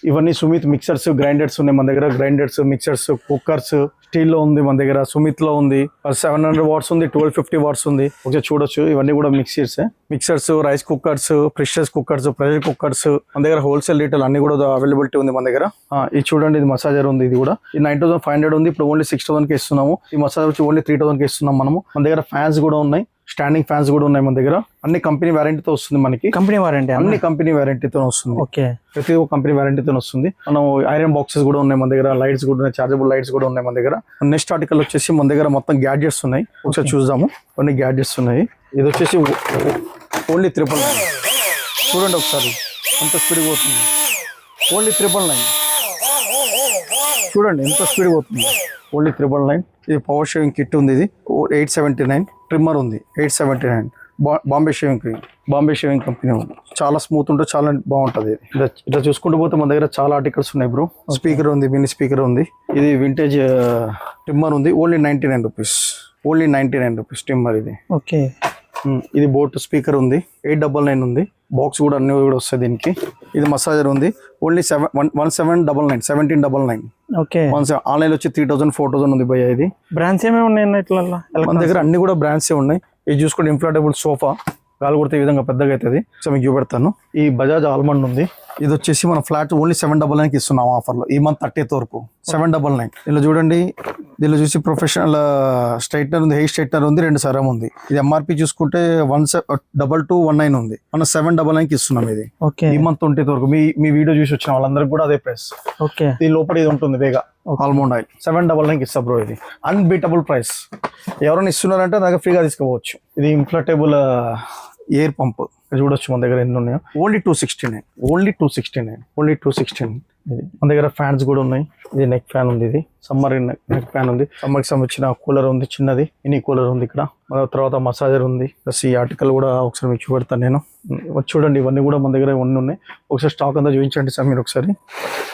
ఇవన్నీ సుమిత్ మిక్సర్స్, గ్రైండర్స్ ఉన్నాయి మన దగ్గర. గ్రైండర్స్, మిక్సర్స్, కుక్కర్స్ స్టీల్లో ఉంది మన దగ్గర. సుమిత్లో ఉంది. 700 వాట్స్ ఉంది, 1250 వాట్స్ ఉంది. ఒకసారి చూడొచ్చు. ఇవన్నీ కూడా mixers, rice cookers, pressure cookers, pressure cookers మన దగ్గర హోల్సేల్ రీటైల్ అన్ని కూడా అవైలబిలిటీ ఉంది మన దగ్గర. ఇది చూడండి, ఇది మసాజర్ ఉంది. ఇది కూడా 9500 ఉంది. ఇప్పుడు ఓన్లీ 6000కి ఇస్తున్నాము. ఈ మసాజర్ వచ్చి ఓన్లీ 3000కి ఇస్తున్నాం మనము. మన దగ్గర ఫ్యాన్స్ కూడా ఉన్నాయి. స్టాండింగ్ ఫ్యాన్స్ కూడా ఉన్నాయి మన దగ్గర. అన్ని కంపెనీ వారంటీతో వస్తుంది మనకి. కంపెనీ వారంటీ అన్ని కంపెనీ వారంటీతో వస్తుంది. ప్రతి ఒక్క కంపెనీ వారంటీతో వస్తుంది. మనం ఐరన్ బాక్సెస్ కూడా ఉన్నాయి మన దగ్గర. లైట్స్ కూడా ఉన్నాయి, చార్జబుల్ లైట్స్ కూడా ఉన్నాయి మన దగ్గర. నెక్స్ట్ ఆర్టికల్ వచ్చేసి మన దగ్గర మొత్తం గ్యాడ్జెట్స్ ఉన్నాయి. ఒకసారి చూద్దాము. కొన్ని గ్యాడ్జెట్స్ ఉన్నాయి. ఇది వచ్చేసి ఓన్లీ 999. చూడండి ఒకసారి ఎంత స్పీడ్ పోతుంది. ఓన్లీ 999. చూడండి ఎంత స్పీడ్ పోతుంది. ఓన్లీ 999. ఇది పవర్ షేవింగ్ కిట్ ఉంది. ఇది 879. ట్రిమ్మర్ ఉంది 879. బాంబే షేవింగ్ కంపెనీ ఉంది. చాలా స్మూత్ ఉంటుంది, చాలా బాగుంటుంది. ఇట్లా చూసుకుంటూ పోతే మన దగ్గర చాలా ఆర్టికల్స్ ఉన్నాయి బ్రో. స్పీకర్ ఉంది, మినీ స్పీకర్ ఉంది. ఇది వింటేజ్ ట్రిమ్మర్ ఉంది. Only 99 rupees. Only 99 rupees trimmer. ఇది ఇది బోట్ స్పీకర్ ఉంది. 899 ఉంది. బాక్స్ కూడా అన్ని కూడా వస్తాయి దీనికి. ఇది మసాజర్ ఉంది. ఓన్లీ 1799. ఆన్లైన్ వచ్చి 3000 4000 ఉంది భయ్య. ఇది బ్రాండ్స్ ఏమేమి ఉన్నాయి మన దగ్గర? అన్ని కూడా బ్రాండ్స్ ఉన్నాయి. ఇది చూసుకుంటే ఇన్ఫ్లాటబుల్ సోఫా. గాలి కొడితే ఈ విధంగా పెద్దగా అవుతుంది. సో మీకు చూపెడతాను. ఈ బజాజ్ ఆల్మండ్ ఉంది. ఇది వచ్చేసి మన ఫ్లాట్ ఓన్లీ 799 ఇస్తున్నాం ఆఫర్లో ఈ మంత్ 30th వరకు 799. ఇలా చూడండి, దీనిలో చూసి ప్రొఫెషనల్ స్ట్రైట్నర్ ఉంది, హెయిర్ స్ట్రైట్నర్ ఉంది, 2 సరం ఉంది. ఇది ఎంఆర్పి చూసుకుంటే 1219 ఉంది, మనం 799 ఇస్తున్నాం ఇది ఓకే ఈ మంత్ 20th వరకు. మీ వీడియో చూసి వచ్చిన వాళ్ళందరికీ కూడా అదే ప్రైస్. ఓకే దీని లోపల ఇది ఉంటుంది వేగా ఆల్మండ్ ఆయిల్ 799 ఇస్తా బ్రో. ఇది అన్బీటబుల్ ప్రైస్. ఎవరైనా ఇస్తున్నారంటే దగ్గర ఫ్రీగా తీసుకోవచ్చు. ఇది ఇన్ఫ్లటబుల్ ఎయిర్ పంప్ చూడొచ్చు మన దగ్గర ఎన్ని ఉన్నాయో. ఓన్లీ 269. ఇది మన దగ్గర ఫ్యాన్స్ కూడా ఉన్నాయి. ఇది నెక్ ఫ్యాన్ ఉంది, ఇది సమ్మర్ నెక్ ఫ్యాన్ ఉంది. సమ్మర్కి సంబంధించిన కూలర్ ఉంది, చిన్నది మినీ కూలర్ ఉంది ఇక్కడ. మన తర్వాత మసాజర్ ఉంది. ప్లస్ ఈ ఆర్టికల్ కూడా ఒకసారి మీకు చూపెడతాను నేను. చూడండి ఇవన్నీ కూడా మన దగ్గర ఇవన్నీ ఉన్నాయి. ఒకసారి స్టాక్ అంతా చూపించండి సార్ మీరు ఒకసారి.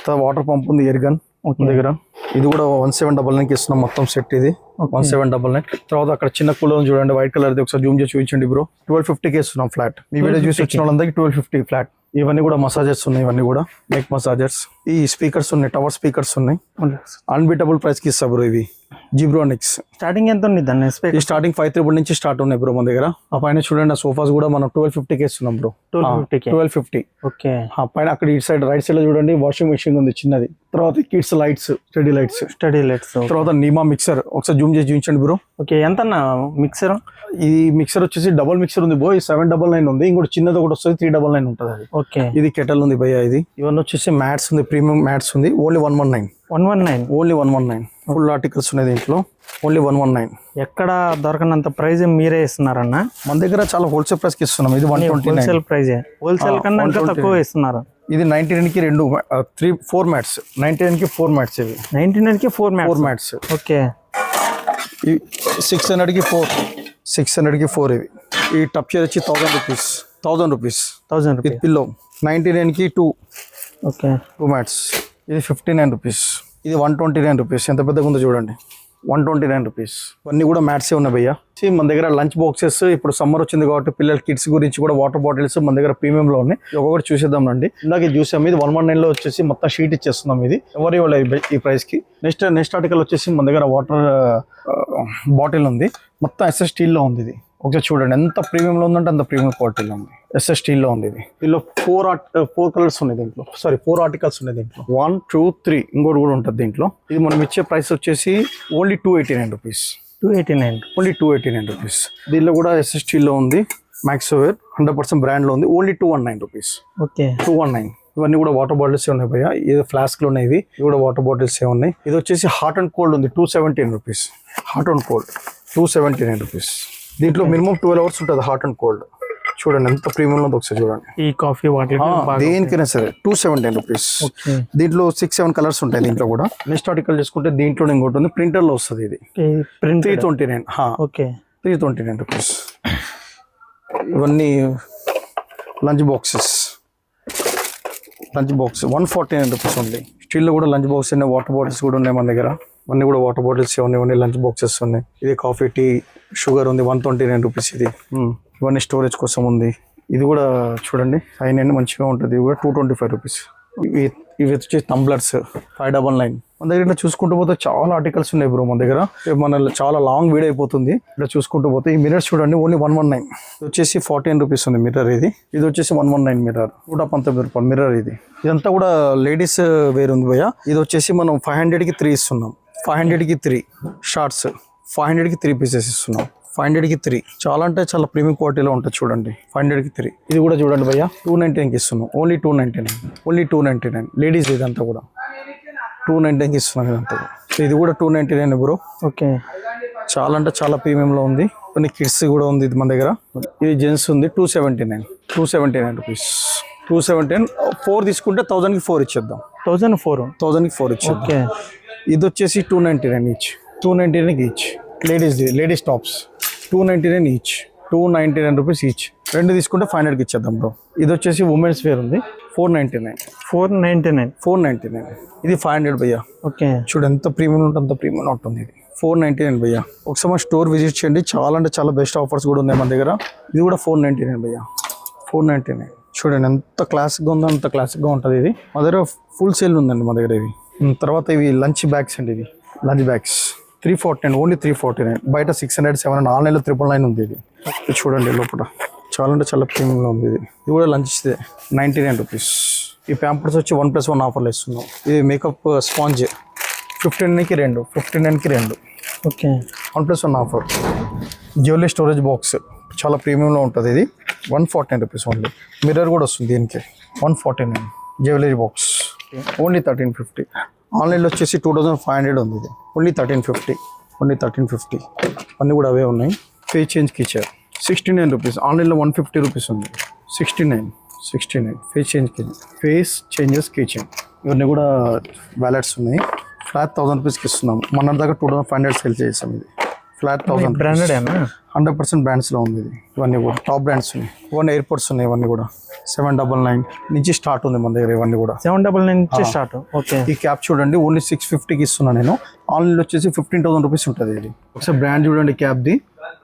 తర్వాత వాటర్ పంప్ ఉంది, ఎయిర్ గన్ మన దగ్గర. ఇది కూడా 1799 ఇస్తున్నాం మొత్తం సెట్. ఇది 1799. తర్వాత అక్కడ చిన్న కూలర్ చూడండి వైట్ కలర్, ఒకసారి జూమ్ చేసి చూపించండి బ్రో. 1250 ఇస్తున్నాం ఫ్లాట్. మీ వీడియో చూసి వచ్చిన వాళ్ళందరికీ 1250 ఫ్లాట్. ఇవన్నీ కూడా మసాజర్స్ ఉన్నాయి, ఇవన్నీ కూడా నెక్ మసాజర్స్. ఈ స్పీకర్స్ ఉన్నాయి, టవర్ స్పీకర్స్ ఉన్నాయి. అన్బీటబుల్ ప్రైస్ కి ఇస్తా బ్రో. ఇవి జిబ్రోనిక్స్. స్టార్టింగ్ ఎంత ఉంది దాన్ని? ఈ స్టార్టింగ్ 530 నుంచి స్టార్ట్ ఉన్నాయి బ్రో మన దగ్గర. ఆ పైన చూడండి, ఆ సోఫాస్ కూడా మనం 1250 ఇస్తున్నాం బ్రో. 1250. ఓకే. పైన అక్కడ ఇటు సైడ్ రైట్ సైడ్ లో చూడండి వాషింగ్ మెషిన్ ఉంది చిన్నది. తర్వాత కిడ్స్ లైట్స్, స్టడీ లైట్స్. తర్వాత నీమా మిక్సర్ ఒకసారి జూమ్ చేసి చూపించండి బ్రో. ఓకే, ఎంత మిక్సర్? ఈ మిక్సర్ వచ్చేసి డబుల్ మిక్సర్ ఉంది బ్రో. 799 ఉంది. ఇంకోటి చిన్నది ఒకటి వస్తుంది 399 ఉంటుంది అది. ఓకే. ఇది కెటల్ ఉంది భయ్య. ఇది ఇవన్నీ వచ్చేసి మ్యాట్స్ ఉంది, ప్రీమియం మ్యాట్స్ ఉంది. ఓన్లీ 119. ఓన్లీ 119. ఫుల్ ఆర్టికల్స్ ఉన్నాయి దీంట్లో. ఓన్లీ 119. ఎక్కడ దొరకనంత ప్రైస్ మీరే ఇస్తున్నారన్న? మన దగ్గర చాలా హోల్సేల్ ప్రైస్ కి ఇస్తున్నాం. ఇది 129 హోల్సేల్ ప్రైస్. హోల్సేల్ కన్నా ఇంకా తక్కువ ఇస్తున్నారు. ఇది 99 కి 4 మ్యాట్స్. 99 కి 4 మ్యాట్స్. ఇవి 99 కి 4 మ్యాట్స్. ఓకే. 600 కి 4. 600 కి 4 ఇవి. ఈ టప్ చైర్ వచ్చి 1000 రూపీస్. ఇది పిల్లో 99 కి 2. ఓకే. 2 మ్యాట్స్. ఇది 59 రూపీస్. ఇది 129 రూపీస్. ఎంత పెద్దగా ఉందో చూడండి. 129 రూపీస్. ఇవన్నీ కూడా మ్యాట్సే ఉన్నాయి భయ్య. మన దగ్గర లంచ్ బాక్సెస్ ఇప్పుడు సమ్మర్ వచ్చింది కాబట్టి పిల్లల కిడ్స్ గురించి కూడా వాటర్ బాటిల్స్ మన దగ్గర ప్రీమియం లో ఉన్నాయి. ఒక్కొక్కటి చూసేద్దాం రండి. ఇందాక చూసాము, ఇది 119 లో వచ్చేసి మొత్తం షీట్ ఇచ్చేస్తున్నాం. ఇది ఎవరి ఈ ప్రైస్ కి. నెక్స్ట్ ఆర్టికల్ వచ్చేసి మన దగ్గర వాటర్ బాటిల్ ఉంది. మొత్తం ఎస్ఎస్ స్టీల్ లో ఉంది. ఇది ఒకసారి చూడండి ఎంత ప్రీమియం లో ఉందంటే అంత ప్రీమియం క్వాలిటీలో ఉంది. ఎస్ఎస్ స్టీల్ లో ఉంది. ఇది దీనిలో 4 కలర్స్ ఉన్నాయి దీంట్లో. 4 ఆర్టికల్స్ ఉన్నాయి దీంట్లో. 1 2 3 ఇంకోటి కూడా ఉంటుంది దీంట్లో. ఇది మనం ఇచ్చే ప్రైస్ వచ్చేసి ఓన్లీ 289 రూపీస్. 289. Only 289 rupees. దీనిలో కూడా ఎస్ఎస్ స్టీల్ లో ఉంది. మ్యాక్సోవేర్ 100% బ్రాండ్ లో ఉంది. Only 219 rupees. ఓకే. 219. ఇవన్నీ కూడా వాటర్ బాటిల్స్ ఉన్నాయి భయ్య. ఇది ఫ్లాస్క్ లో ఉన్నాయి. ఇవి కూడా వాటర్ బాటిల్స్ ఉన్నాయి. ఇది వచ్చేసి హాట్ అండ్ కోల్డ్ ఉంది. 217 rupees. Hot and cold 279 rupees. దీంట్లో మినిమం 12 అవర్స్ ఉంటుంది హాట్ అండ్ కోల్డ్. చూడండి ఎంత ప్రీమియం ఉంది ఒకసారి చూడండి. ఈ కాఫీ వాటర్ దేనికైనా సరే 279 రూపీస్. దీంట్లో 6-7 కలర్స్ ఉంటాయి దీంట్లో కూడా. నెక్స్ట్ ఆర్టికల్ చేసుకుంటే దీంట్లో ఇంకోటి ఉంది, ప్రింటర్ లో వస్తుంది. ఇది 329. ఓకే. 329 రూపీస్. ఇవన్నీ లంచ్ బాక్స్ 149 రూపీస్ ఉంది. స్టీల్ లో కూడా లంచ్ బాక్స్ ఉన్నాయి. వాటర్ బాటిల్స్ కూడా ఉన్నాయి మన దగ్గర. ఇవన్నీ కూడా వాటర్ బాటిల్స్ ఉన్నాయి. లంచ్ బాక్సెస్ ఉన్నాయి. ఇది కాఫీ, టీ, షుగర్ ఉంది. 129 రూపీస్. ఇది ఇవన్నీ స్టోరేజ్ కోసం ఉంది. ఇది కూడా చూడండి ఫైన్ అండ్ మంచిగా ఉంటుంది. ఇది కూడా 225 రూపీస్. ఇవి వచ్చి టంబ్లర్స్ 599. మన దగ్గర ఇట్లా చూసుకుంటూ పోతే చాలా ఆర్టికల్స్ ఉన్నాయి బ్రో మన దగ్గర. మన చాలా లాంగ్ వీడియో అయిపోతుంది ఇట్లా చూసుకుంటూ పోతే. ఈ మిర్రర్స్ చూడండి ఓన్లీ 119. ఇది వచ్చేసి 14 రూపీస్ ఉంది మిర్రర్. ఇది వచ్చేసి 119 మిర్రర్. 119 రూపాయలు మిర్రర్. ఇదంతా కూడా లేడీస్ వేర్ ఉంది భయ్య. ఇది వచ్చేసి మనం 500 కి 3 ఇస్తున్నాం. 500 కి 3 షార్ట్స్. 500 కి 3 పీసెస్ ఇస్తున్నాం. 500 కి 3 చాలా అంటే చాలా ప్రీమియం క్వాలిటీలో ఉంటుంది చూడండి. 500 కి 3. ఇది కూడా చూడండి భయ్య 299 కి ఇస్తున్నాం. ఓన్లీ 299. లేడీస్ ఇదంతా కూడా 299 కి ఇస్తున్నాం ఇదంతా. ఇది కూడా 299 బ్రో. ఓకే. చాలా అంటే చాలా ప్రీమియం లో ఉంది. కొన్ని కిడ్స్ కూడా ఉంది ఇది మన దగ్గర. ఇది జెంట్స్ ఉంది 279 రూపీస్. 279. 4 తీసుకుంటే 1000 కి 4 ఇచ్చేద్దాం. 1000 కి 4 ఇచ్చేద్దాం. ఓకే. ఇది వచ్చేసి 299 each. 299 each. Ladies tops 299 each. 299 rupees each. 2 తీసుకుంటే 500 కి ఇచ్చేద్దాం బ్రో. ఇది వచ్చేసి ఉమెన్స్ వేర్ ఉంది 499. ఇది 500 భయ్య. ఓకే. చూడు ఎంత ప్రీమియం ఉంటుంది అంత ప్రీమియం ఉంటుంది. ఇది 499 భయ్య. ఒకసారి మా స్టోర్ విజిట్ చేయండి. చాలా అంటే చాలా బెస్ట్ ఆఫర్స్ కూడా ఉన్నాయి మన దగ్గర. ఇది కూడా 499 భయ్య. 499. చూడండి ఎంత క్లాసిక్గా ఉందో అంత క్లాసిక్గా ఉంటుంది. ఇది మా దగ్గర ఫుల్ సేల్ ఉందండి మా దగ్గర. ఇవి తర్వాత ఇవి లంచ్ బ్యాగ్స్ అండి. ఇవి లంచ్ బ్యాగ్స్ 349. ఓన్లీ 349. బయట 600, 700, ఆన్లైన్లో 999 ఉంది. ఇది చూడండి లోపల చాలా అంటే చాలా ప్రీమియంలో ఉంది. ఇది కూడా లంచ్ 99 రూపీస్. ఈ ప్యాంపర్స్ వచ్చి 1+1 ఆఫర్లు ఇస్తున్నాం. ఇది మేకప్ స్పాంజ్ 59కి 2, 59కి 2. Okay. 1+1 offer. Jewellery storage box చాలా ప్రీమియంలో ఉంటుంది. ఇది 149 రూపీస్ ఓన్లీ. మిర్రర్ కూడా వస్తుంది దీనికి 149. Jewellery box only 1350. ఆన్లైన్లో వచ్చేసి 2500 ఉంది. ఇది ఓన్లీ 1350. ఓన్లీ 1350. అన్నీ కూడా అవే ఉన్నాయి. Phase change kitchen 69 rupees. ఆన్లైన్లో 150 రూపీస్ ఉంది. 69 phase change kitchen. Face changes kitchen ఇవన్నీ కూడా వ్యాలెట్స్ ఉన్నాయి. ఫ్లాట్ 1000 రూపీస్కి ఇస్తున్నాం. మన దాకా 2500 సేల్ చేసాం. ఇది ఫ్లాట్ 1000 బ్రాండెడ్ 100% బ్రాండ్స్లో ఉంది. ఇది ఇవన్నీ కూడా టాప్ బ్రాండ్స్ ఉన్నాయి. ఇవన్నీ ఎయిర్పోర్ట్స్ ఉన్నాయి. ఇవన్నీ కూడా 799 నుంచి స్టార్ట్ ఉంది మన దగ్గర. ఇవన్నీ కూడా 799 నుంచి స్టార్ట్. ఓకే. ఈ క్యాప్ చూడండి ఓన్లీ 650కి ఇస్తున్నాను నేను. ఆన్లైన్లో వచ్చేసి 15,000 రూపీస్ ఉంటుంది. ఇది ఒకసారి బ్రాండ్ చూడండి క్యాప్ది.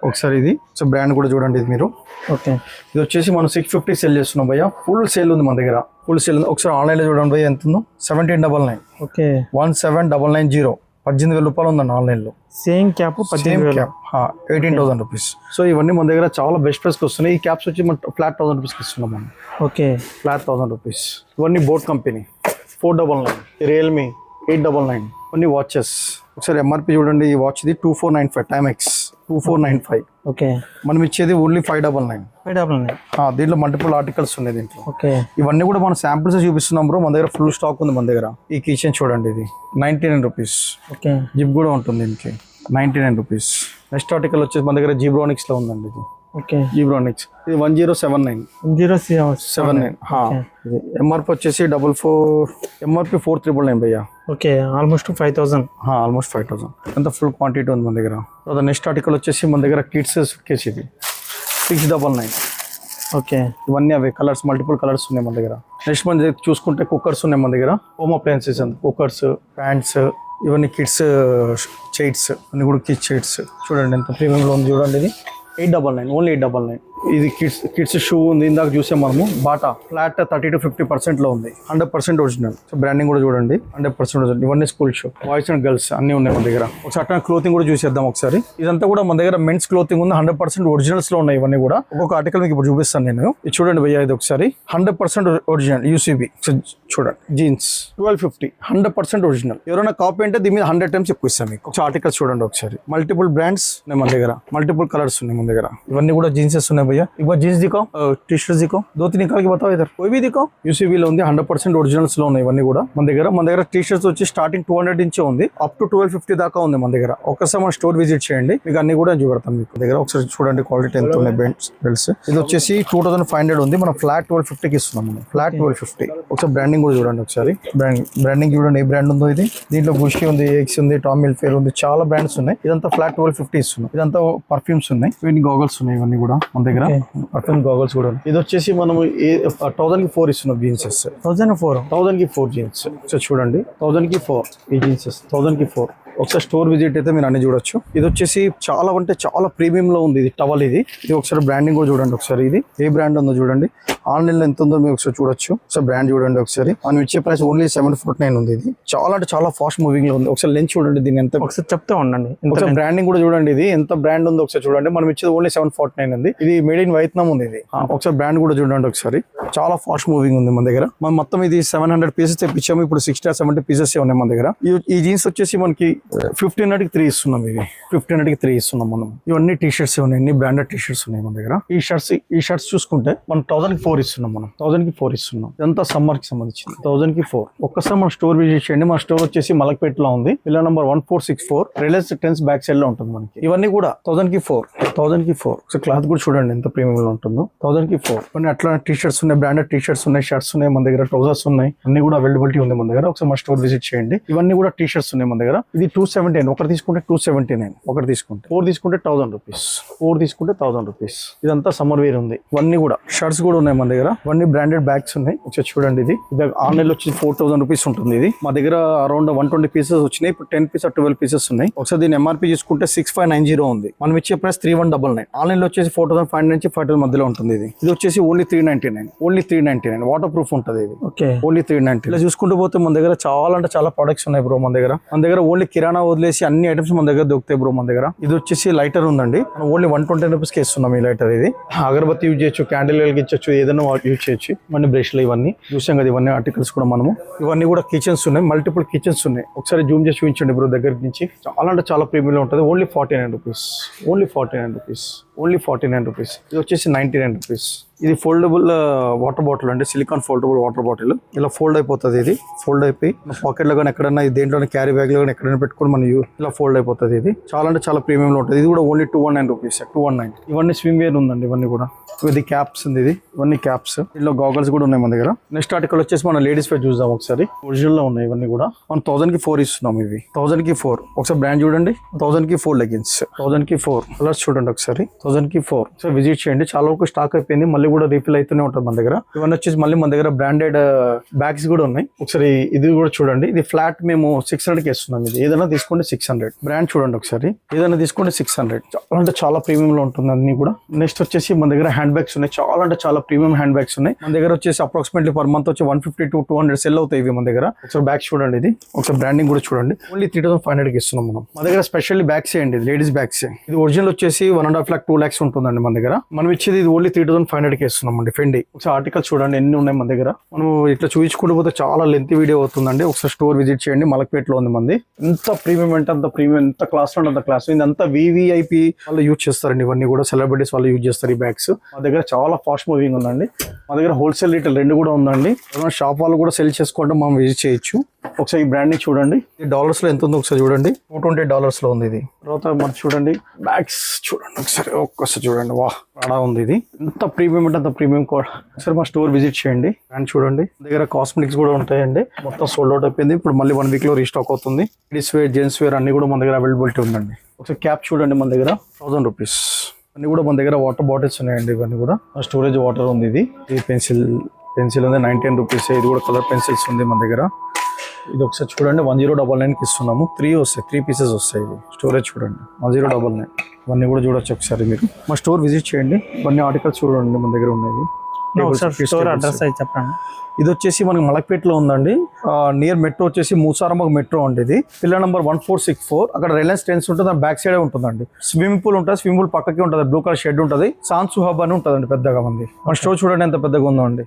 ఒకసారి ఇది ఒకసారి బ్రాండ్ కూడా చూడండి. ఇది మీరు ఓకే. ఇది వచ్చేసి మనం 650 సేల్ చేస్తున్నాం భయ్య. ఫుల్ సేల్ ఉంది మన దగ్గర. ఫుల్ సేల్ ఉంది. ఒకసారి ఆన్లైన్లో చూడండి భయ్య ఎంత ఉందో. 1799. ఓకే. 17990. 18,000 రూపాయలు ఉందండి ఆన్లైన్లో. Same cap 18,000 rupees. సో ఇవన్నీ మన దగ్గర చాలా బెస్ట్ ప్రైస్కి వస్తున్నాయి. ఈ క్యాప్స్ వచ్చి మనం ఫ్లాట్ 1000 రూపీస్కి ఇస్తున్నాం మనం. ఓకే. Flat 1000 rupees. ఇవన్నీ బోట్ కంపెనీ 499. రియల్మీ 899. ఇవన్నీ వాచెస్. ఒకసారి ఎంఆర్పి చూడండి. ఈ వాచ్ ఇది 2495 టైమెక్స్ 2495. ఓకే. మనం ఇచ్చేది ఓన్లీ 599. 599. దీంట్లో మల్టిపుల్ ఆర్టికల్స్ ఉన్నాయి దీంట్లో. ఓకే. ఇవన్నీ కూడా మన శాంపిల్స్ చూపిస్తున్నాం బ్రో. మన దగ్గర ఫుల్ స్టాక్ ఉంది మన దగ్గర. ఈ కిచెన్ చూడండి. ఇది 99 రూపీస్. ఓకే. జిప్ కూడా ఉంటుంది దీనికి 99 రూపీస్. నెక్స్ట్ ఆర్టికల్ వచ్చేసి మన దగ్గర జీబ్రానిక్స్లో ఉందండి. ఇది ఓకే. జీబ్రానిక్స్ ఇది 1079. 1079. ఇది ఎంఆర్పి వచ్చేసి 44. ఎంఆర్పి 4999 భయ్యా. ఓకే. ఆల్మోస్ట్ 5000. ఆల్మోస్ట్ 5000. అంత ఫుల్ క్వాంటిటీ ఉంది మన దగ్గర. తర్వాత నెక్స్ట్ ఆర్టికల్ వచ్చేసి మన దగ్గర కిడ్స్ కేస్ ఇది 699. ఓకే. ఇవన్నీ అవే కలర్స్ మల్టిపుల్ కలర్స్ ఉన్నాయి మన దగ్గర. నెక్స్ట్ మన దగ్గర చూసుకుంటే కుక్కర్స్ ఉన్నాయి మన దగ్గర. హోమ్ అప్లయన్సెస్ అంత కుక్కర్స్, ప్యాంట్స్, ఇవన్నీ కిడ్స్ చైట్స్ అన్ని కూడా కిడ్స్ చైట్స్ చూడండి ఎంత ప్రీమియంలో ఉంది చూడండి. ఇది 899. ఓన్లీ 899. ఇది కిడ్స్ షూ ఉంది. ఇందాక చూసాం మనము. బాటా ఫ్లాట్ 30 to 50%లో ఉంది. 100% ఒరిజినల్. సో బ్రాండింగ్ కూడా చూడండి 100% ఒరిజినల్. ఇవన్నీ school shoe boys and girls అన్ని ఉన్నాయి మన దగ్గర. ఒకసారి అట్లా క్లోతింగ్ కూడా చూసేద్దాం ఒకసారి. ఇదంతా కూడా మన దగ్గర మెన్స్ క్లోతింగ్ ఉంది. 100% ఒరిజినల్స్ లో ఉన్నాయి ఇవన్నీ కూడా. ఒక్కొక్క ఆర్టికల్ మీకు ఇప్పుడు చూపిస్తాను నేను. ఇది చూడండి భయ్యా. ఇది ఒకసారి 100% ఒరిజినల్ యూసీబీ. చూడండి జీన్స్ 1250. 100% ఒరిజినల్. ఎవరైనా కాపీ అంటే దీని మీద 100 times ఎక్కువ ఇస్తాం మీకు. ఒక ఆర్టికల్స్ చూడండి ఒకసారి. మల్టిపుల్ బ్రాండ్స్ ఉన్నాయి మన దగ్గర. మల్టిపుల్ కలర్స్ ఉన్నాయి మన దగ్గర. ఇవన్నీ కూడా జీన్సెస్ ఉన్నాయి भैया. एक बार जीन्स दिखाओ, टी शर्ट दिखाओ, 2-3 निकाल के बताओ इधर. कोई भी दिखाओ. యూసీబీ లో ఉంది. 100% ఒరిజినల్స్ లో ఉన్నాయి ఇవన్నీ కూడా మన దగ్గర. టీ షర్ట్స్ వచ్చి స్టార్టింగ్ 200 నుంచి ఉంది. అప్ టు 1250 దాకా ఉంది మన దగ్గర. ఒకసారి మన స్టోర్ విజిట్ చేయండి. మీకు అన్ని కూడా చూపెడతాం మీకు దగ్గర. ఒకసారి చూడండి క్వాలిటీ ఎంత ఉన్నాయి. బెల్ట్స్ ఇది వచ్చేసి 2500 ఉంది. మనం ఫ్లాట్ 1250కి ఇస్తున్నాం. మనం ఫ్లాట్ 1250. ఒకసారి బ్రాండింగ్ కూడా చూడండి ఒకసారి. బ్రాండింగ్ చూడండి ఏ బ్రాండ్ ఉందో. ఇది దీంట్లో గుషి ఉంది, ఎక్స్ ఉంది, టామ్ హిల్ఫిగర్ ఉంది. చాలా బ్రాండ్స్ ఉన్నాయి. ఇదంతా ఫ్లాట్ 1250 ఇస్తున్నాం. ఇదంతా పర్ఫ్యూమ్స్ ఉన్నాయి. ఇవన్నీ గాగల్స్ ఉన్నాయి. ఇవన్నీ కూడా మన దగ్గర పర్ఫ్యూమ్ గాగల్స్ కూడా. ఇది వచ్చేసి మనం 1000కి 4 ఇస్తున్నాం జీన్సెస్. 1000కి 4 జీన్స్. సో చూడండి 1000కి 4 ఈ జీన్సెస్ 1000కి 4. ఒకసారి స్టోర్ విజిట్ అయితే మీరు అన్ని చూడొచ్చు. ఇది వచ్చేసి చాలా అంటే చాలా ప్రీమియం లో ఉంది. ఇది టవల్. ఇది ఒకసారి బ్రాండింగ్ కూడా చూడండి ఒకసారి. ఇది ఏ బ్రాండ్ ఉందో చూడండి. ఆన్లైన్ లో ఎంత ఉందో మీరు ఒకసారి చూడొచ్చు. ఒకసారి బ్రాండ్ చూడండి ఒకసారి. మనం ఇచ్చే ప్రైస్ ఓన్లీ 749 ఉంది. ఇది చాలా అంటే చాలా ఫాస్ట్ మూవింగ్ లో ఉంది. ఒకసారి లెన్స్ చూడండి. దీన్ని ఎంత ఒకసారి చెప్తే ఉండండి. ఒకసారి బ్రాండింగ్ కూడా చూడండి. ఇది ఎంత బ్రాండ్ ఉందో ఒకసారి చూడండి. మనం ఇచ్చేది ఓన్లీ 749 ఉంది. ఇది మేడ్ ఇన్ వియత్నాం ఉంది. ఇది ఒకసారి బ్రాండ్ కూడా చూడండి ఒకసారి. చాలా ఫాస్ట్ మూవింగ్ ఉంది మన దగ్గర. మనం మొత్తం ఇది 700 pieces తెప్పించాము. ఇప్పుడు 60 or 70 pieces ఉన్నాయి మన దగ్గర. ఈ జీన్స్ వచ్చేసి మనకి 1500కి 3 ఇస్తున్నాం. ఇవి 1500కి 3 ఇస్తున్నాం మనం. ఇవన్నీ టీ షర్ట్స్ ఉన్నాయి. అన్ని బ్రాండెడ్ టీ షర్ట్స్ ఉన్నాయి మన దగ్గర. ఈ షర్ట్స్ చూసుకుంటే మనం 1000కి 4 ఇస్తున్నాం. మనం 1000కి 4 ఇస్తున్నాం. ఇదంతా సమ్మర్ కి సంబంధించింది. 1000కి 4. ఒక్కసారి మన స్టోర్ విజిట్ చేయండి. మన స్టోర్ వచ్చేసి మలక్పేటలో ఉంది. Pillar number 1464 Reliance trends back side లో ఉంటుంది మనకి. ఇవన్నీ కూడా 1000కి 4. సో క్లాత్ కూడా చూడండి ఎంత ప్రీమియం లో ఉంటుందో. 1000కి 4. కొన్ని అట్లా టీ షర్ట్స్ ఉన్నాయి. బ్రాండెడ్ టీ షర్ట్స్ ఉన్నాయి. షర్ట్స్ ఉన్నాయి మన దగ్గర. ట్రౌజర్స్ ఉన్నాయి. అన్ని కూడా అవైలబిలిటీ ఉంది మన దగ్గర. ఒకసారి మన స్టోర్ విజిట్ చేయండి. ఇవన్నీ కూడా టీ షర్ట్స్ ఉన్నాయి మన దగ్గర. ఇది 279. ఒకటి తీసుకుంటే 279. ఒకటి తీసుకుంటే 4 తీసుకుంటే 1000 రూపీస్. 4 తీసుకుంటే 1000 రూపీస్. ఇదంతా సమ్మర్ వేర్ ఉంది. ఇవన్నీ కూడా షర్ట్స్ కూడా ఉన్నాయి మన దగ్గర. ఇవన్నీ బ్రాండెడ్ బ్యాగ్స్ ఉన్నాయి. ఒకసారి చూడండి. ఇది ఆన్లైన్ లో వచ్చి 4000 రూపీస్ ఉంటుంది. ఇది మా దగ్గర అరౌండ్ 120 pieces వచ్చినాయి. ఇప్పుడు 10 pieces 12 pieces ఉన్నాయి. ఒకసారి దీని ఎంఆర్పీ చూసుకుంటే 6590 ఉంది. మనం ఇచ్చే ప్రైస్ 3199. 5199. ఆన్లైన్ లో వచ్చేసి 4500 నుంచి 5000 మధ్యలో ఉంటుంది. ఇది వచ్చేసి ఓన్లీ 399. వాటర్ ప్రూఫ్ ఉంటుంది ఇది. Okay, only 390. ఇలా చూసుకుంటూ పోతే మన దగ్గర చాలా అంటే చాలా ప్రొడక్ట్స్ ఉన్నాయి బ్రో. మన దగ్గర ఓన్లీ కిరాణా వదిలేసి అన్ని ఐటమ్స్ మన దగ్గర దొరుకుతాయి బ్రో. మన దగ్గర ఇది వచ్చేసి లైటర్ ఉందండి. మనం ఓన్లీ 120 రూపీస్కి ఇస్తున్నాం ఈ లైటర్. ఇది అగరబత్తి యూజ్ చేయొచ్చు, క్యాండిల్ వెలిగించవచ్చు, ఏదైనా యూజ్ చేయొచ్చు. ఇవన్నీ బ్రష్లు ఇవన్నీ చూసాం కదా, ఇవన్నీ ఆర్టికల్స్ కూడా మనము. ఇవన్నీ కూడా కిచెన్స్ ఉన్నాయి, మల్టిపుల్ కిచెన్స్ ఉన్నాయి. ఒకసారి జూమ్ చేసి చూపించండి బ్రో దగ్గర నుంచి. చాలా అంటే చాలా ప్రీమియం ఉంటుంది. Only 49 rupees. Only 49 rupees. Only 49 rupees. ఇది వచ్చేసి 99 రూపీస్. ఇది ఫోల్డబుల్ వాటర్ బాటిల్ అండి, సిలికాన్ ఫోల్డబుల్ వాటర్ బాటిల్. ఇలా ఫోల్డ్ అయిపోతుంది. ఇది ఫోల్డ్ అయిపోయి పాకెట్ లో కానీ ఎక్కడైనా దేంట్లో క్యారీ బ్యాగ్ లో కానీ ఎక్కడైనా పెట్టుకుని మనం ఇలా ఫోల్డ్ అయిపోతుంది. ఇది చాలా అంటే చాలా ప్రీమియం లో ఉంటుంది. ఇది కూడా ఓన్లీ 219 రూపీస్. 219. ఇవన్నీ స్విమ్ వేర్ ఉందండి. ఇవన్నీ కూడా ఇది క్యాప్స్ ఉంది. ఇవన్నీ క్యాప్స్. ఇందులో గాగల్స్ కూడా ఉన్నాయి మన దగ్గర. నెక్స్ట్ ఆర్టికల్ వచ్చేసి మన లేడీస్ వేర్ చూద్దాం ఒకసారి. ఒరిజినల్ లో ఉన్నాయి ఇవన్నీ కూడా. మనం 1000 కి 4 ఇస్తున్నాం. ఇవి 1000 కి 4. ఒకసారి బ్రాండ్ చూడండి. 1000 కి 4 లెగిన్స్. 1000 కి 4 కలర్స్ చూడండి ఒకసారి. 1000 కి 4. ఒకసారి విజిట్ చేయండి. చాలా వరకు స్టాక్ అయిపోయింది. మళ్ళీ కూడా రీఫిల్ అవుతూనే ఉంటుంది మన దగ్గర. ఇవన్నీ వచ్చేసి మళ్ళీ మన దగ్గర బ్రాండెడ్ బ్యాగ్స్ కూడా ఉన్నాయి. ఒకసారి ఇది కూడా చూడండి. ఇది ఫ్లాట్ మేము 600 కి ఇస్తున్నాం. ఇది ఏదైనా తీసుకోండి 600. బ్రాండ్ చూడండి ఒకసారి. ఏదైనా తీసుకోండి 600. చాలా అంటే చాలా ప్రీమియం లో ఉంటుంది అన్ని కూడా. నెక్స్ట్ వచ్చేసి మన దగ్గర హ్యాండ్ బ్యాగ్స్ ఉన్నాయి. చాలా అంటే చాలా ప్రీమియం హ్యాండ్ బ్యాగ్స్ ఉన్నాయి మన దగ్గర. వచ్చేసి అప్రాక్సిమేట్లీ పర్ మంత్ వచ్చి 150 to 200 సెల్ అవుతాయి ఇవి మన దగ్గర. ఒకసారి బ్యాగ్స్ చూడండి. ఇది ఒకసారి బ్రాండింగ్ కూడా చూడండి. ఓన్లీ 3500 కి ఇస్తున్నాం మనం. మన దగ్గర స్పెషల్లీ బ్యాగ్స్ ఏంటి, లేడీస్ బ్యాగ్స్. ఇది ఒరిజినల్ వచ్చేసి 1.5 lakh 2 lakhs ఉంటుందండి మన దగ్గర. మనం ఇచ్చేది ఇది ఓన్లీ 3500 కి ఇస్తున్నాం అండి. ఫెండి. ఒకసారి ఆర్టికల్స్ చూడండి ఎన్ని ఉన్నాయి మన దగ్గర. మనం ఇట్లా చూపించుకుంటూ పోతే చాలా లెంత్ వీడియో అవుతుందండి. ఒకసారి స్టోర్ విజిట్ చేయండి. మలక్పేటలో ఉంది మంది. ఎంత ప్రీమియం అంటే అంత ప్రీమియం, ఎంత క్లాస్ లో అంత క్లాస్. ఇదంతా VVIP వాళ్ళు యూజ్ చేస్తారండి. ఇవన్నీ కూడా సెలబ్రిటీస్ వాళ్ళు యూజ్ చేస్తారు ఈ బ్యాగ్స్. మా దగ్గర చాలా ఫాస్ట్ మూవింగ్ ఉందండి. మా దగ్గర హోల్సేల్ రీటైల్ రెండు కూడా ఉందండి. షాప్ వాళ్ళు కూడా సెల్ చేసుకోవడం మనం విజిట్ చేయొచ్చు. ఒకసారి ఈ బ్రాండ్ ని చూడండి. ఈ డాలర్స్ లో ఎంత ఉందో ఒకసారి చూడండి. $220 లో ఉంది ఇది. తర్వాత మనం చూడండి బ్యాగ్స్ చూడండి ఒక్కసారి చూడండి. వా అలా ఉంది ఇది. ఎంత ప్రీమియం అంటే అంత ప్రీమియం కూడా. ఒకసారి మా స్టోర్ విజిట్ చేయండి. బ్రాండ్ చూడండి. దగ్గర కాస్మెటిక్స్ కూడా ఉంటాయండి. మొత్తం సోల్డ్ అవుట్ అయిపోయింది. ఇప్పుడు మళ్ళీ 1 week లో రీస్టాక్ అవుతుంది. లేడీస్ వేర్, జెంట్స్ వేర్ అన్ని కూడా మన దగ్గర అవైలబిలిటీ ఉందండి. ఒకసారి క్యాప్ చూడండి మన దగ్గర 1000 రూపీస్. అన్ని కూడా మన దగ్గర వాటర్ బాటిల్స్ ఉన్నాయండి. ఇవన్నీ కూడా స్టోరేజ్ వాటర్ ఉంది. ఇది పెన్సిల్ ఉంది 19 రూపీస్. ఇది కూడా కలర్ పెన్సిల్స్ ఉంది మన దగ్గర. ఇది ఒకసారి చూడండి 1099 కి ఇస్తున్నాము. 3 పీసెస్ వస్తాయి. ఇది స్టోరేజ్ చూడండి 1099. ఇవన్నీ కూడా చూడొచ్చు ఒకసారి మీరు. మా స్టోర్ విజిట్ చేయండి. ఇవన్నీ ఆర్టికల్స్ చూడండి మన దగ్గర ఉన్నాయి. స్టోర్ అడ్రస్ అయితే చెప్పండి. ఇది వచ్చేసి మనకి మలక్పేటలో ఉందండి. నియర్ మెట్రో వచ్చేసి మూసారాంబాగ్ మెట్రో అండి. ఇది పిల్లర్ నెంబర్ 1464. అక్కడ రిలయన్స్ ట్రెండ్స్ ఉంటుంది. దాని బ్యాక్ సైడ్ ఉంటుందండి. స్విమ్మింగ్ పూల్ ఉంటుంది. స్విమ్మింగ్ పూల్ పక్కకి ఉంటుంది. బ్లూ కలర్ షెడ్ ఉంటుంది. సాన్సు హబ్ అని ఉంటుందండి పెద్దగా మంది. మన స్టోర్ చూడండి ఎంత పెద్దగా ఉందో అండి.